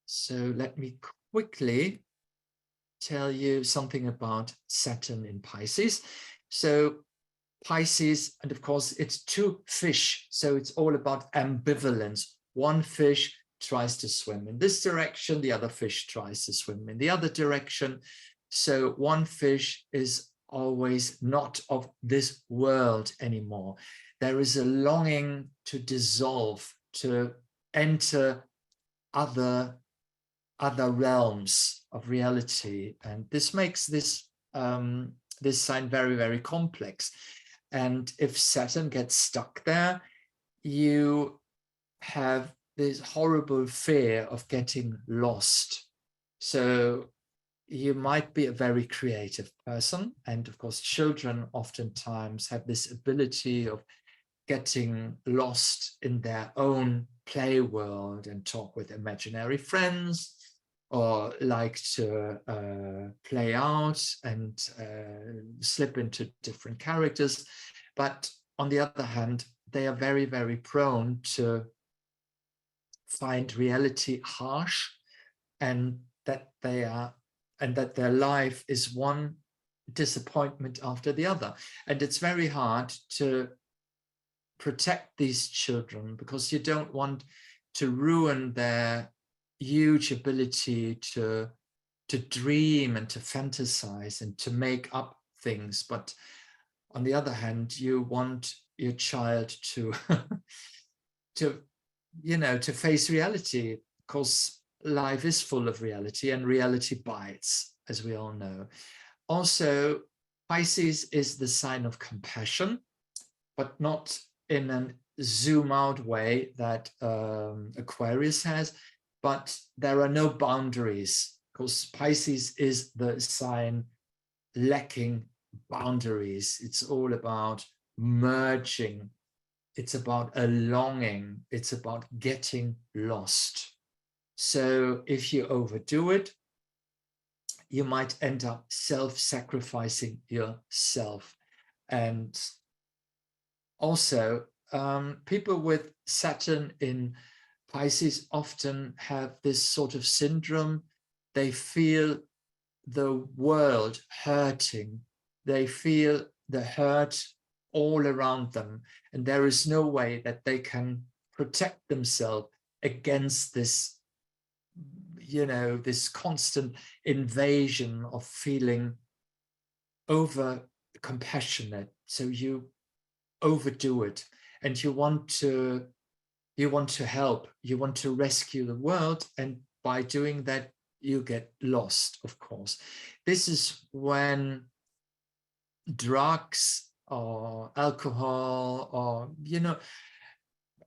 So let me quickly tell you something about Saturn in Pisces. So Pisces, and of course it's two fish, so it's all about ambivalence. One fish tries to swim in this direction, the other fish tries to swim in the other direction. So one fish is always not of this world anymore. There is a longing to dissolve, to enter other realms of reality, and this makes this this sign very, very complex. And if Saturn gets stuck there, you have this horrible fear of getting lost. So you might be a very creative person, and of course children oftentimes have this ability of getting lost in their own play world and talk with imaginary friends, or like to play out and slip into different characters. But on the other hand, they are very, very prone to find reality harsh, and that their life is one disappointment after the other. And it's very hard to protect these children, because you don't want to ruin their huge ability to dream and to fantasize and to make up things. But on the other hand, you want your child to to face reality, because life is full of reality, and reality bites, as we all know. Also, Pisces is the sign of compassion, but not in a zoom out way that Aquarius has, but there are no boundaries, because Pisces is the sign lacking boundaries. It's all about merging. It's about a longing. It's about getting lost. So if you overdo it, you might end up self-sacrificing yourself. And also, people with Saturn in Pisces often have this sort of syndrome. They feel the world hurting. They feel the hurt all around them, and there is no way that they can protect themselves against this, this constant invasion of feeling over compassionate. So you overdo it, and you want to help, you want to rescue the world, and by doing that you get lost, of course. This is when drugs or alcohol, or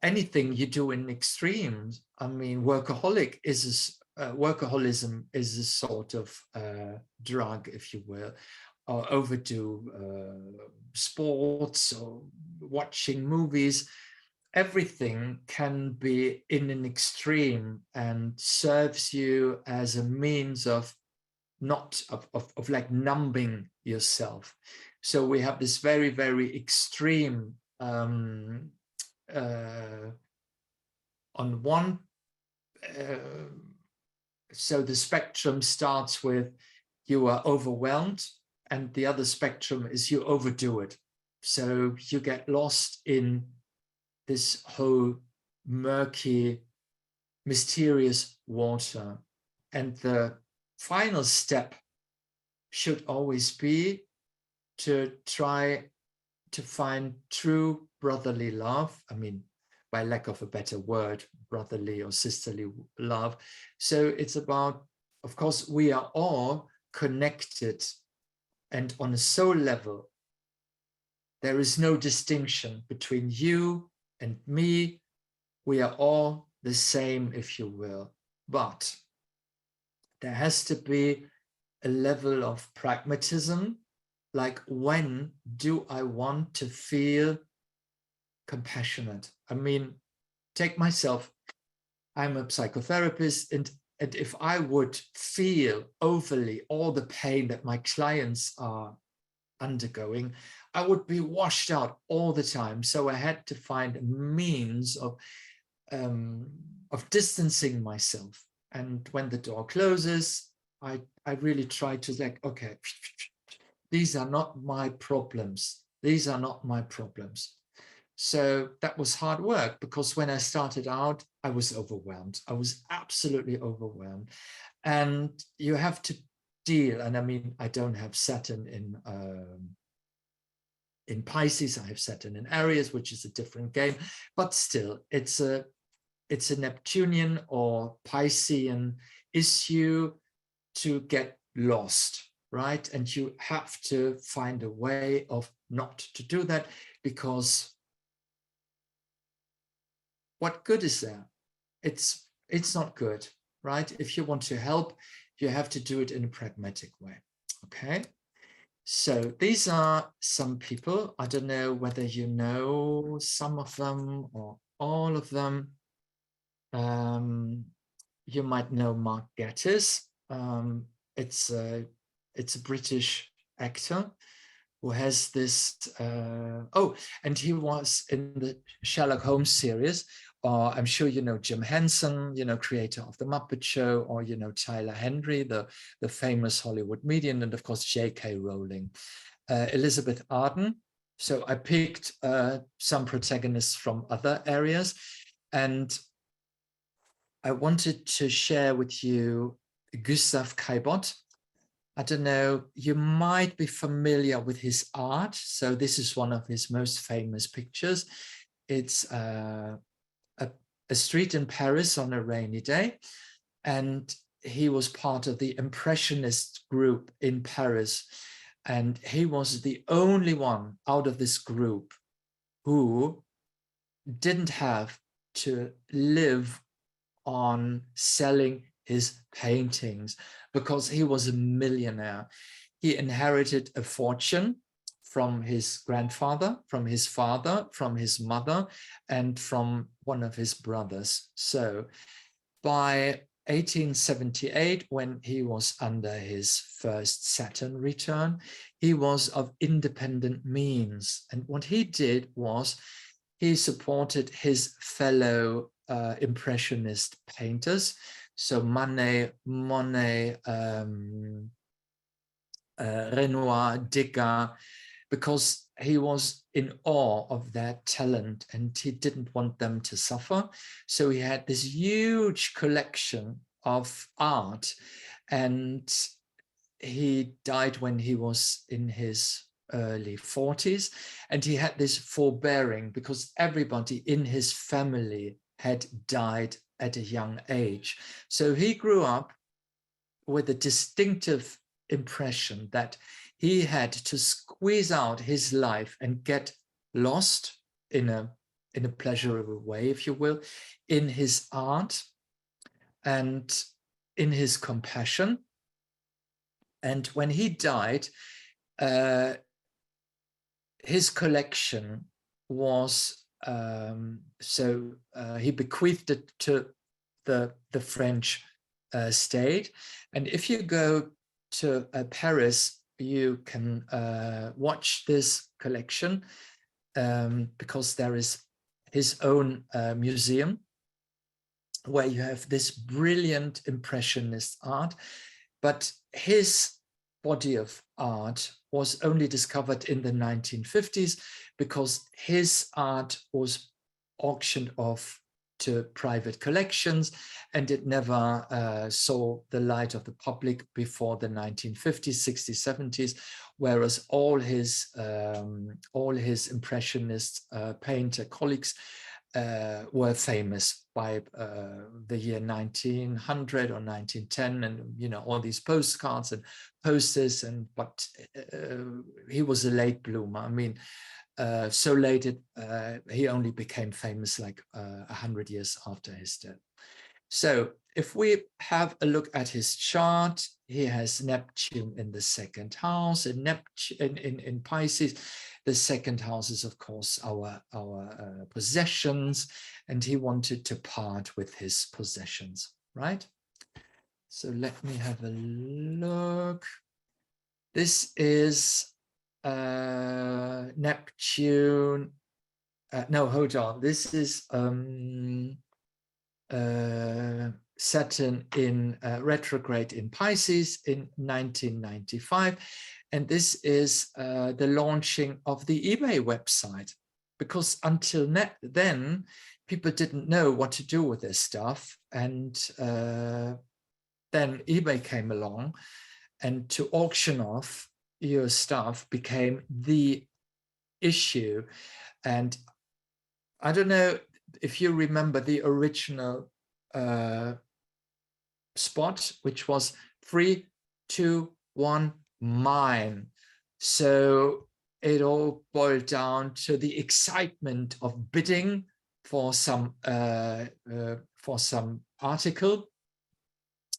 anything you do in extremes. I mean, workaholic is workaholism is a sort of drug, if you will, or overdo sports or watching movies. Everything can be in an extreme and serves you as a means of like numbing yourself. So we have this very, very extreme on one, so the spectrum starts with you are overwhelmed, and the other spectrum is you overdo it. So you get lost in this whole murky, mysterious water. And the final step should always be to try to find true brotherly love. I mean, by lack of a better word, brotherly or sisterly love. So it's about, of course, we are all connected, and on a soul level, there is no distinction between you and me. We are all the same, if you will, but there has to be a level of pragmatism. Like, when do I want to feel compassionate? I mean, take myself, I'm a psychotherapist, and if I would feel overly all the pain that my clients are undergoing, I would be washed out all the time. So I had to find a means of distancing myself. And when the door closes, I really try to like, okay, these are not my problems. These are not my problems. So that was hard work, because when I started out, I was overwhelmed. I was absolutely overwhelmed. And you have to deal, and I mean, I don't have Saturn in Pisces, I have Saturn in Aries, which is a different game, but still, it's a Neptunian or Piscean issue to get lost, right? And you have to find a way of not to do that, because what good is there? It's not good, right? If you want to help, you have to do it in a pragmatic way, okay? So these are some people. I don't know whether you know some of them or all of them. You might know Mark Gatiss. It's a British actor who has this, and he was in the Sherlock Holmes series. Or I'm sure you know Jim Henson, creator of The Muppet Show, or Tyler Henry, the famous Hollywood medium, and of course J.K. Rowling, Elizabeth Arden. So I picked some protagonists from other areas, and I wanted to share with you Gustav Caillebotte. I don't know, you might be familiar with his art. So this is one of his most famous pictures. It's a street in Paris on a rainy day. And he was part of the Impressionist group in Paris. And he was the only one out of this group who didn't have to live on selling his paintings, because he was a millionaire. He inherited a fortune from his grandfather, from his father, from his mother, and from one of his brothers. So by 1878, when he was under his first Saturn return, he was of independent means. And what he did was he supported his fellow Impressionist painters. So Monet, Renoir, Degas, because he was in awe of their talent and he didn't want them to suffer. So he had this huge collection of art, and he died when he was in his early 40s, and he had this forbearing because everybody in his family had died at a young age. So he grew up with a distinctive impression that he had to squeeze out his life and get lost in a pleasurable way, if you will, in his art. And in his compassion. And when he died, his collection was, he bequeathed it to the French state. And if you go to Paris, you can watch this collection because there is his own museum where you have this brilliant impressionist art. But his body of art was only discovered in the 1950s because his art was auctioned off to private collections, and it never saw the light of the public before the 1950s, 60s, 70s, whereas all his impressionist painter colleagues were famous by the year 1900 or 1910, and you know, all these postcards and posters, and but he was a late bloomer. I mean, so late he only became famous like 100 years after his death. So if we have a look at his chart, he has Neptune in the second house, and Neptune in Pisces. The second house is, of course, our possessions, and he wanted to part with his possessions, right? So let me have a look. This is Neptune. No, hold on. This is Saturn in retrograde in Pisces in 1995. And this is the launching of the eBay website, because until then, people didn't know what to do with this stuff. And then eBay came along, and to auction off your stuff became the issue. And I don't know if you remember the original spot, which was 3, 2, 1, mine. So it all boiled down to the excitement of bidding for some article,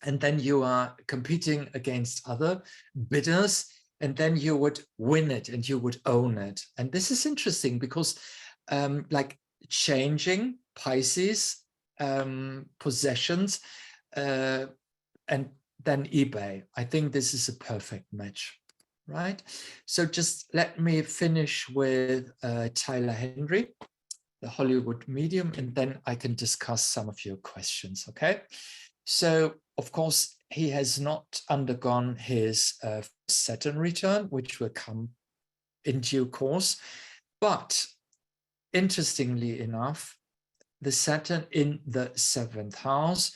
and then you are competing against other bidders, and then you would win it and you would own it. And this is interesting because like changing Pisces possessions and then eBay, I think this is a perfect match, right? So just let me finish with Tyler Henry, the Hollywood medium, and then I can discuss some of your questions, okay? So, of course, he has not undergone his Saturn return, which will come in due course. But interestingly enough, the Saturn in the 7th house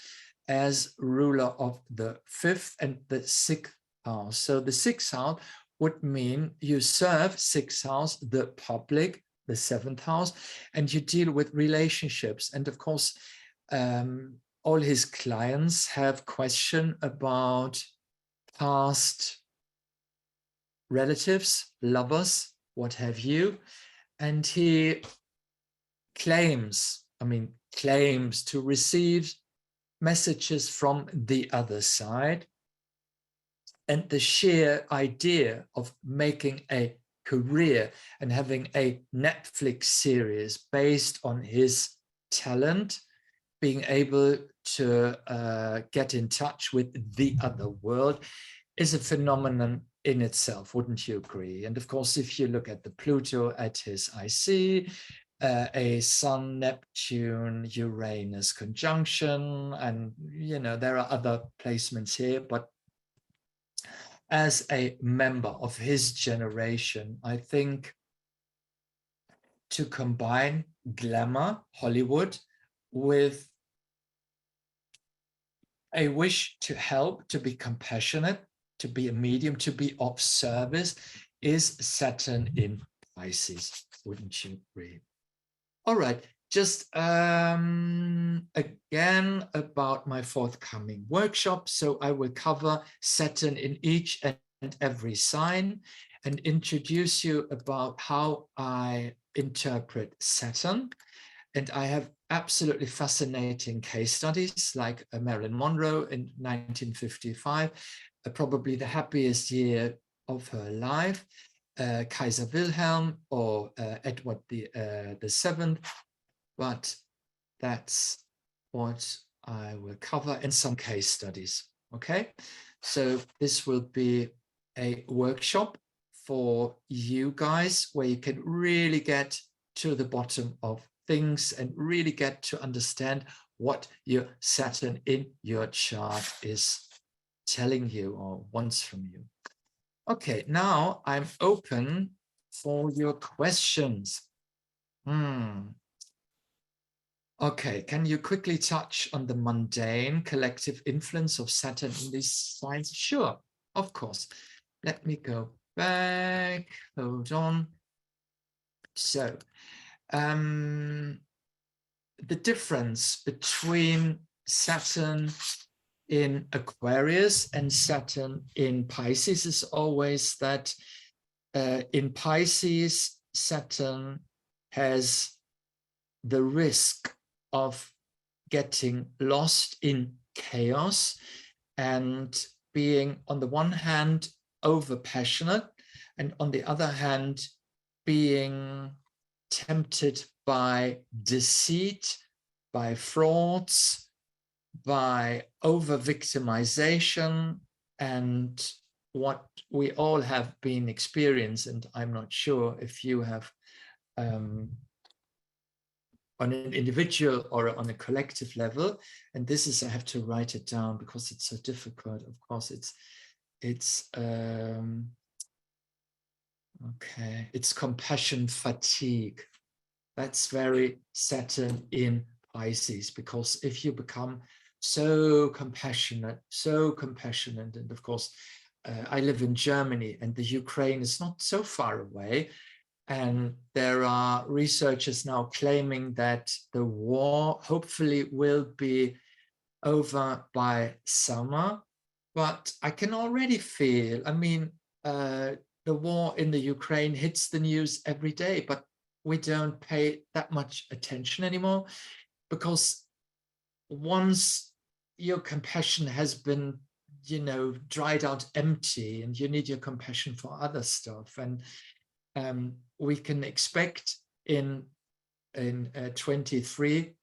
as ruler of the 5th and the 6th house. So the 6th house would mean you serve 6th house, the public, the 7th house, and you deal with relationships. And of course, all his clients have question about past relatives, lovers, what have you. And he claims to receive messages from the other side. And the sheer idea of making a career and having a Netflix series based on his talent, being able to get in touch with the other world, is a phenomenon in itself, wouldn't you agree? And of course, if you look at the Pluto at his IC, a Sun, Neptune, Uranus conjunction, and you know, there are other placements here, but as a member of his generation, I think to combine glamour, Hollywood, with a wish to help, to be compassionate, to be a medium, to be of service, is Saturn in Pisces, wouldn't you agree? All right, just again about my forthcoming workshop. So I will cover Saturn in each and every sign and introduce you about how I interpret Saturn. And I have absolutely fascinating case studies like Marilyn Monroe in 1955, probably the happiest year of her life, Kaiser Wilhelm or Edward the Seventh, but that's what I will cover in some case studies. Okay, so this will be a workshop for you guys where you can really get to the bottom of things and really get to understand what your Saturn in your chart is telling you or wants from you. Okay, now I'm open for your questions. Okay, can you quickly touch on the mundane collective influence of Saturn in these signs? Sure, of course. Let me go back. Hold on. So, the difference between Saturn in Aquarius and Saturn in Pisces is always that in Pisces, Saturn has the risk of getting lost in chaos and being, on the one hand, over passionate, and on the other hand, being tempted by deceit, by frauds, by over victimization, and what we all have been experienced. And I'm not sure if you have on an individual or on a collective level, and this is, I have to write it down because it's so difficult. Of course, it's okay, it's compassion fatigue. That's very Saturn in Pisces, because if you become so compassionate, and of course, I live in Germany and the Ukraine is not so far away. And there are researchers now claiming that the war hopefully will be over by summer. But I can already feel, I mean, the war in the Ukraine hits the news every day, but we don't pay that much attention anymore, because once your compassion has been, you know, dried out empty, and you need your compassion for other stuff. And we can expect in 23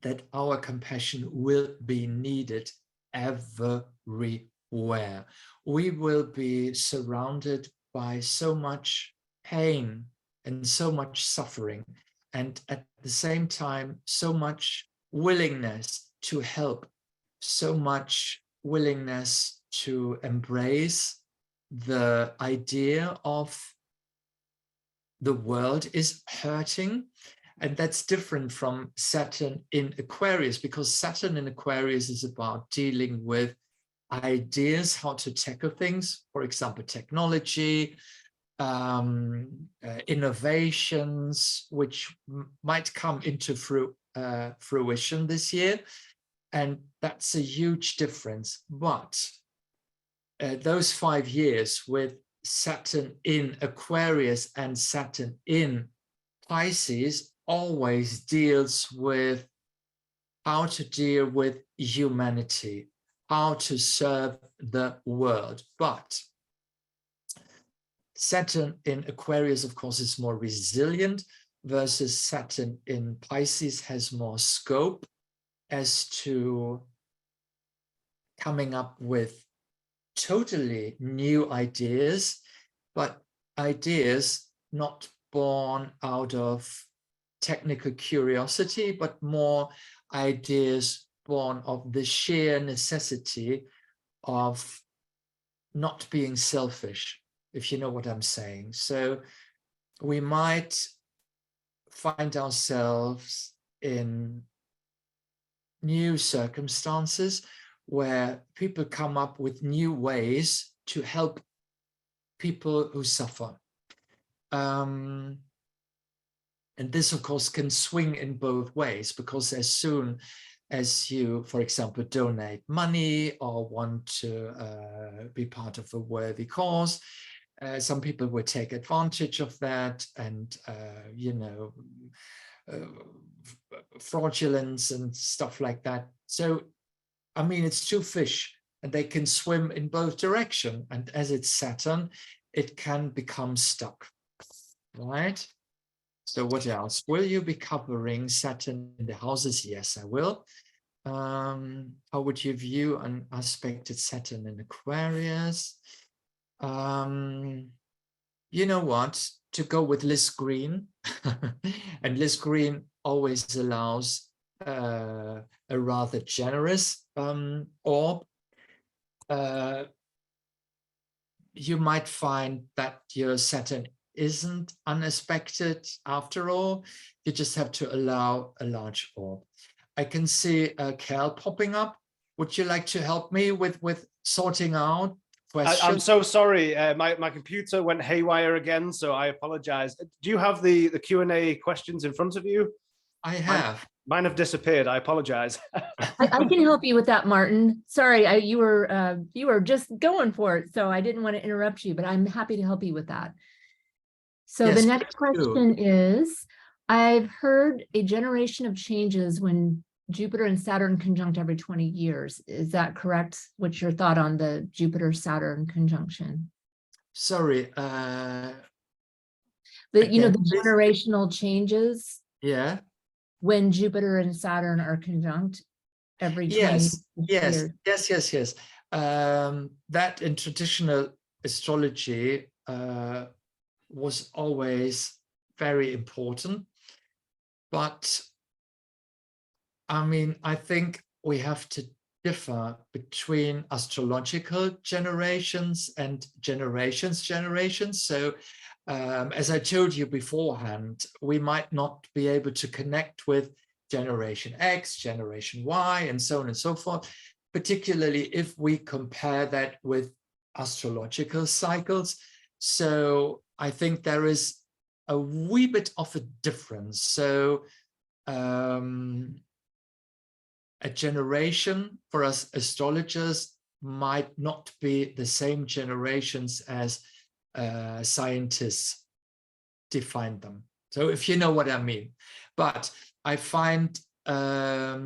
that our compassion will be needed everywhere. We will be surrounded by so much pain and so much suffering, and at the same time, so much willingness to help, so much willingness to embrace the idea of the world is hurting. And that's different from Saturn in Aquarius, because Saturn in Aquarius is about dealing with ideas, how to tackle things, for example, technology, innovations, which might come into fruition this year. And that's a huge difference. But those 5 years with Saturn in Aquarius and Saturn in Pisces always deals with how to deal with humanity, how to serve the world. But Saturn in Aquarius, of course, is more resilient, versus Saturn in Pisces has more scope as to coming up with totally new ideas, but ideas not born out of technical curiosity, but more ideas born of the sheer necessity of not being selfish, if you know what I'm saying. So we might find ourselves in new circumstances where people come up with new ways to help people who suffer. And this, of course, can swing in both ways, because as soon as you, for example, donate money or want to be part of a worthy cause, some people will take advantage of that and, you know, fraudulence and stuff like that. So, I mean, it's two fish and they can swim in both directions. And as it's Saturn, it can become stuck, right? So what else? Will you be covering Saturn in the houses? Yes, I will. How would you view an aspected Saturn in Aquarius? You know what? To go with Liz Green, and Liz Green always allows a rather generous orb. You might find that your Saturn isn't unaspected after all. You just have to allow a large orb. I can see Cal popping up. Would you like to help me with sorting out questions? I'm so sorry. My computer went haywire again, so I apologize. Do you have the Q&A questions in front of you? I have. Mine have disappeared. I apologize. I can help you with that, Martin. Sorry, you were just going for it, so I didn't want to interrupt you, but I'm happy to help you with that. So Yes, the next question is, I've heard a generation of changes when Jupiter and Saturn conjunct every 20 years. Is that correct? What's your thought on the Jupiter-Saturn conjunction? Sorry. The generational changes. Yeah. When Jupiter and Saturn are conjunct every 20 years. Yes. That in traditional astrology was always very important. But I mean, I think we have to differ between astrological generations and generations. So as I told you beforehand, we might not be able to connect with Generation X, Generation Y, and so on and so forth, particularly if we compare that with astrological cycles. So I think there is a wee bit of a difference. So a generation for us astrologers might not be the same generations as scientists define them. So if you know what I mean. But I find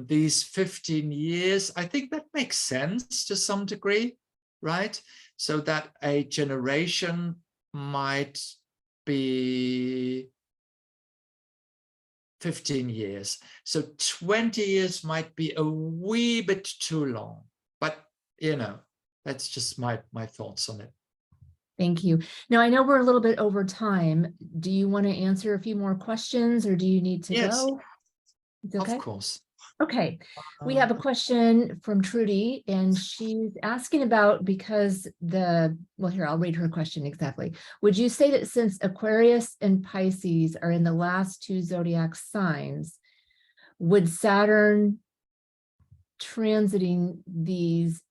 these 15 years, I think that makes sense to some degree, right? So that a generation might be 15 years. So 20 years might be a wee bit too long, but that's just my thoughts on it. Thank you. Now, I know we're a little bit over time. Do you want to answer a few more questions or do you need to go? It's okay? Of course. Okay. We have a question from Trudy, and she's asking about because here, I'll read her question exactly. Would you say that since Aquarius and Pisces are in the last two zodiac signs, would Saturn transiting these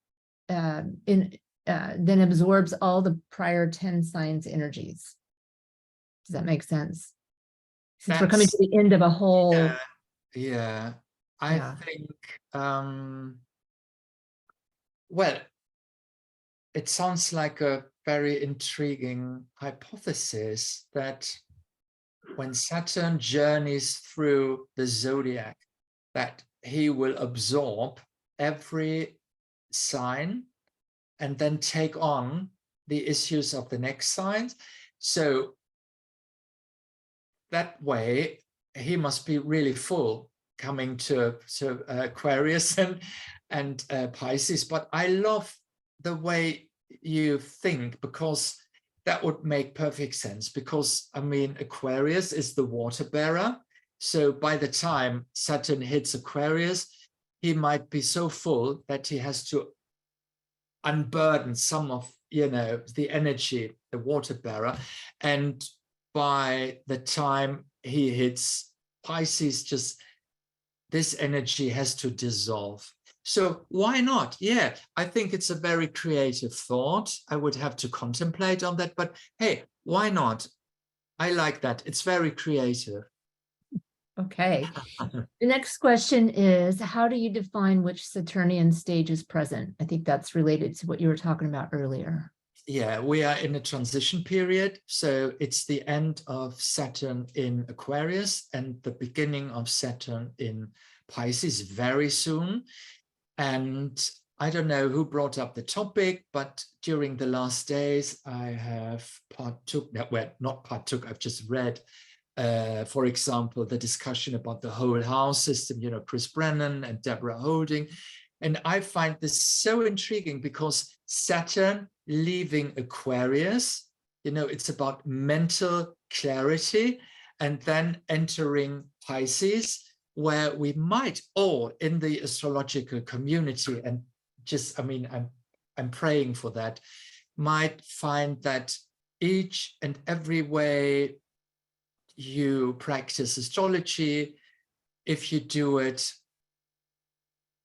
then absorbs all the prior 10 signs energies? Does that make sense? Since we're coming to the end of a whole. Yeah. I think, well, it sounds like a very intriguing hypothesis that when Saturn journeys through the zodiac, that he will absorb every sign and then take on the issues of the next signs. So that way, he must be really full coming to Aquarius and Pisces. But I love the way you think, because that would make perfect sense. Because, I mean, Aquarius is the water bearer. So by the time Saturn hits Aquarius, he might be so full that he has to unburden some of the energy, the water bearer, and by the time he hits Pisces, just this energy has to dissolve. So why not? Yeah, I think it's a very creative thought. I would have to contemplate on that, but hey, why not? I like that. It's very creative. Okay. The next question is, how do you define which Saturnian stage is present? I think that's related to what you were talking about earlier. Yeah, we are in a transition period. So it's the end of Saturn in Aquarius and the beginning of Saturn in Pisces very soon. And I don't know who brought up the topic, but during the last days, I have I've just read, for example, the discussion about the whole house system, you know, Chris Brennan and Deborah Holding. And I find this so intriguing because Saturn leaving Aquarius, you know, it's about mental clarity, and then entering Pisces, where we might all in the astrological community, and just, I mean, I'm praying for that, might find that each and every way you practice astrology, if you do it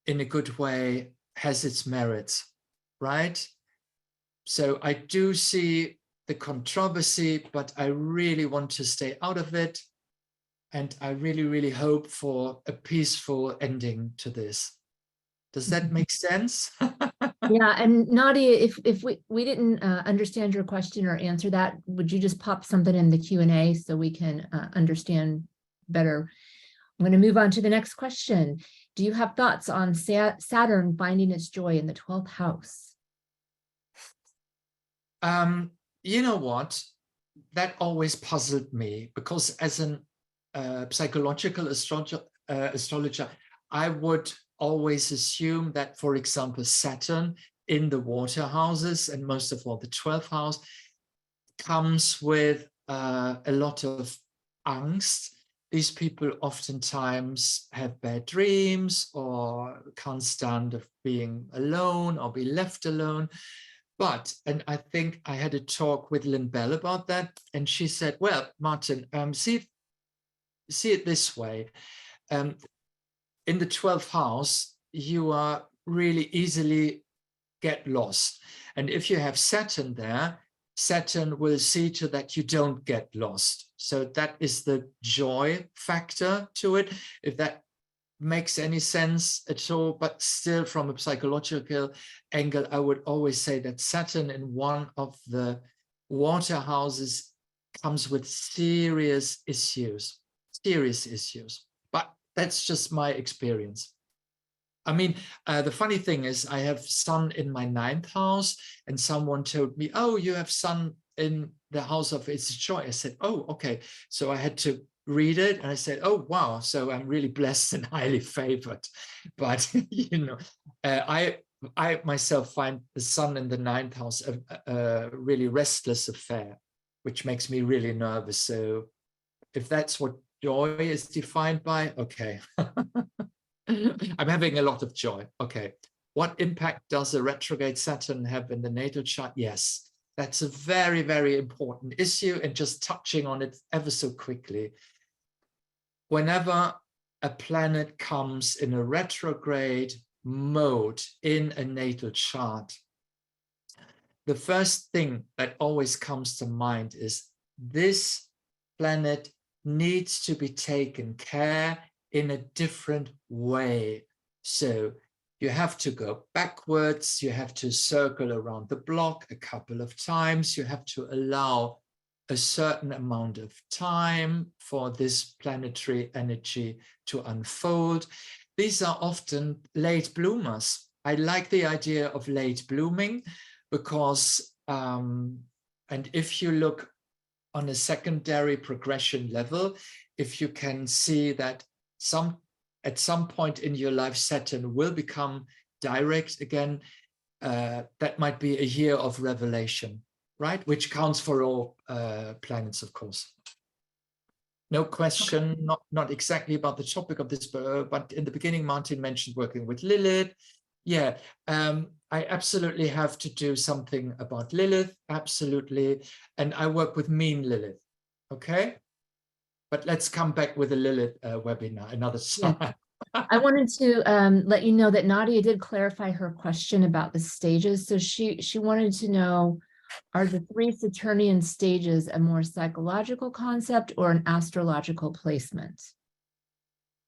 in a good way, has its merits, right? So I do see the controversy, but I really want to stay out of it. And I really, really hope for a peaceful ending to this. Does that make sense? Yeah, and Nadia, if we didn't understand your question or answer that, would you just pop something in the Q&A so we can understand better? I'm going to move on to the next question. Do you have thoughts on Saturn finding its joy in the 12th house? You know what? That always puzzled me, because as an psychological astrologer, I would always assume that, for example, Saturn in the water houses, and most of all the 12th house, comes with a lot of angst. These people oftentimes have bad dreams or can't stand of being alone or be left alone. But, and I think I had a talk with Lynn Bell about that, and she said, well, Martin, see it this way. In the 12th house, you are really easily get lost. And if you have Saturn there, Saturn will see to that you don't get lost. So that is the joy factor to it, if that makes any sense at all. But still, from a psychological angle, I would always say that Saturn in one of the water houses comes with serious issues. But that's just my experience. I mean, the funny thing is I have Sun in my 9th house, and someone told me, oh, you have Sun in the house of its joy. I said, oh, okay. So I had to read it, and I said, oh, wow. So I'm really blessed and highly favored. But, you know, I myself find the Sun in the 9th house a really restless affair, which makes me really nervous. So if that's what joy is defined by, okay. I'm having a lot of joy. Okay. What impact does a retrograde Saturn have in the natal chart? Yes, that's a very, very important issue. And just touching on it ever so quickly, whenever a planet comes in a retrograde mode in a natal chart, the first thing that always comes to mind is this planet needs to be taken care in a different way. So you have to go backwards, you have to circle around the block a couple of times, you have to allow a certain amount of time for this planetary energy to unfold. These are often late bloomers. I like the idea of late blooming because, and if you look on a secondary progression level, if you can see that at some point in your life, Saturn will become direct again, that might be a year of revelation, right? Which counts for all planets, of course. No question, not exactly about the topic of this, but in the beginning, Martin mentioned working with Lilith. Yeah, I absolutely have to do something about Lilith, absolutely. And I work with mean Lilith, okay? But let's come back with a Lilith webinar another time. Yeah. I wanted to let you know that Nadia did clarify her question about the stages. So she wanted to know, are the 3 Saturnian stages a more psychological concept or an astrological placement?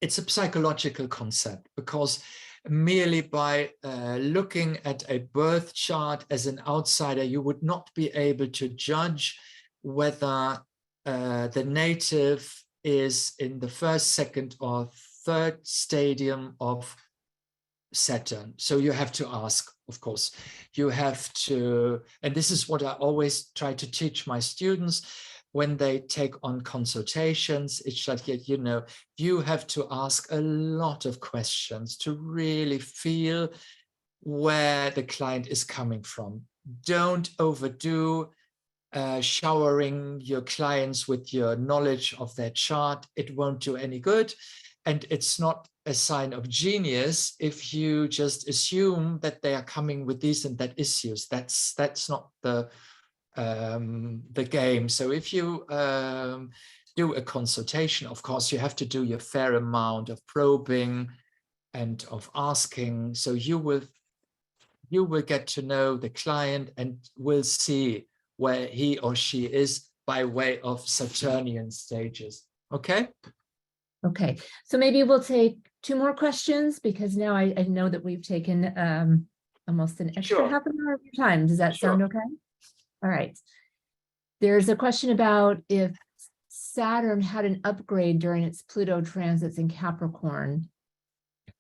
It's a psychological concept because merely by looking at a birth chart as an outsider, you would not be able to judge whether the native is in the first, second, or third stadium of Saturn. So you have to ask, of course, you have to, and this is what I always try to teach my students when they take on consultations. It's like, you know, you have to ask a lot of questions to really feel where the client is coming from. Don't overdo showering your clients with your knowledge of their chart. It won't do any good. And it's not a sign of genius if you just assume that they are coming with these and that issues. That's not the game. So if you do a consultation, of course, you have to do your fair amount of probing and of asking. So you will get to know the client and will see where he or she is by way of Saturnian stages. Okay? Okay, so maybe we'll take 2 more questions, because now I know that we've taken almost an extra half an hour of your time. Does that sound okay? All right. There's a question about if Saturn had an upgrade during its Pluto transits in Capricorn,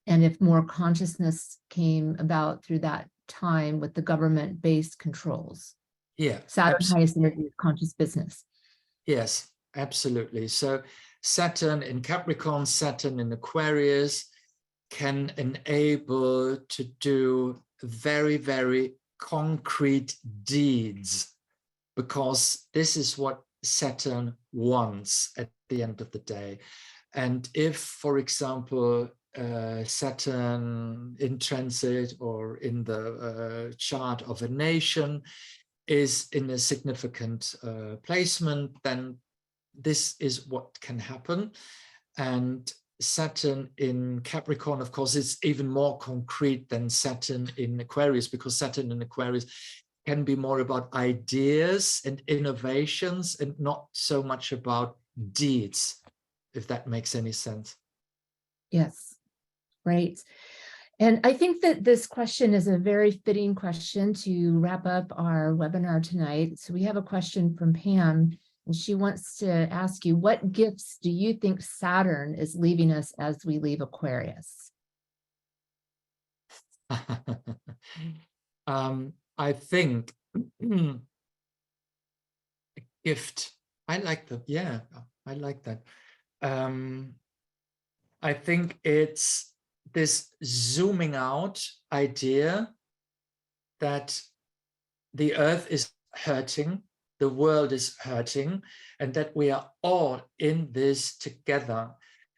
and if more consciousness came about through that time with the government-based controls. Yeah. Saturn highest energy conscious business. Yes, absolutely. So Saturn in Capricorn, Saturn in Aquarius can enable to do very, very concrete deeds, because this is what Saturn wants at the end of the day. And if, for example, Saturn in transit or in the chart of a nation is in a significant placement, then this is what can happen. And Saturn in Capricorn, of course, is even more concrete than Saturn in Aquarius, because Saturn in Aquarius can be more about ideas and innovations and not so much about deeds, if that makes any sense. Yes, great. And I think that this question is a very fitting question to wrap up our webinar tonight. So we have a question from Pam, and she wants to ask you, what gifts do you think Saturn is leaving us as we leave Aquarius? I think a gift. I like that. Yeah, I like that. I think it's this zooming out idea that the earth is hurting, the world is hurting, and that we are all in this together.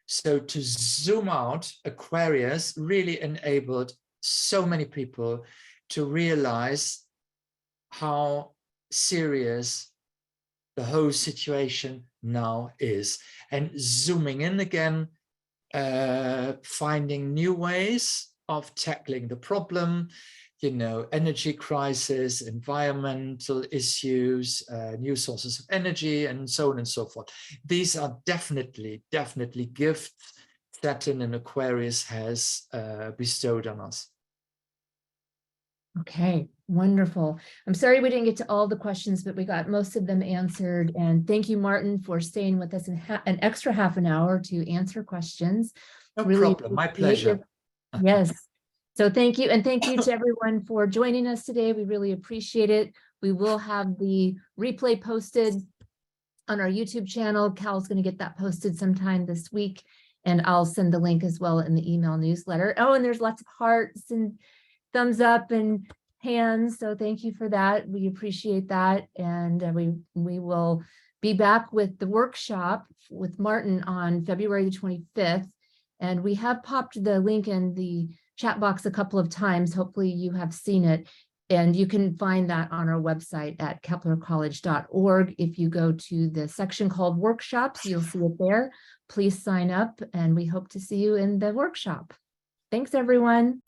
So to zoom out, Aquarius really enabled so many people to realize how serious the whole situation now is. And zooming in again, finding new ways of tackling the problem, you know, energy crisis, environmental issues, new sources of energy, and so on and so forth. These are definitely gifts Saturn in Aquarius has bestowed on us. Okay, wonderful. I'm sorry we didn't get to all the questions, but we got most of them answered. And thank you, Martin, for staying with us an extra half an hour to answer questions. No problem, my pleasure. Yes. So thank you. And thank you to everyone for joining us today. We really appreciate it. We will have the replay posted on our YouTube channel. Cal's going to get that posted sometime this week, and I'll send the link as well in the email newsletter. Oh, and there's lots of hearts and thumbs up and hands. So thank you for that. We appreciate that. And we will be back with the workshop with Martin on February the 25th. And we have popped the link in the chat box a couple of times. Hopefully you have seen it. And you can find that on our website at keplercollege.org. If you go to the section called workshops, you'll see it there. Please sign up, and we hope to see you in the workshop. Thanks, everyone.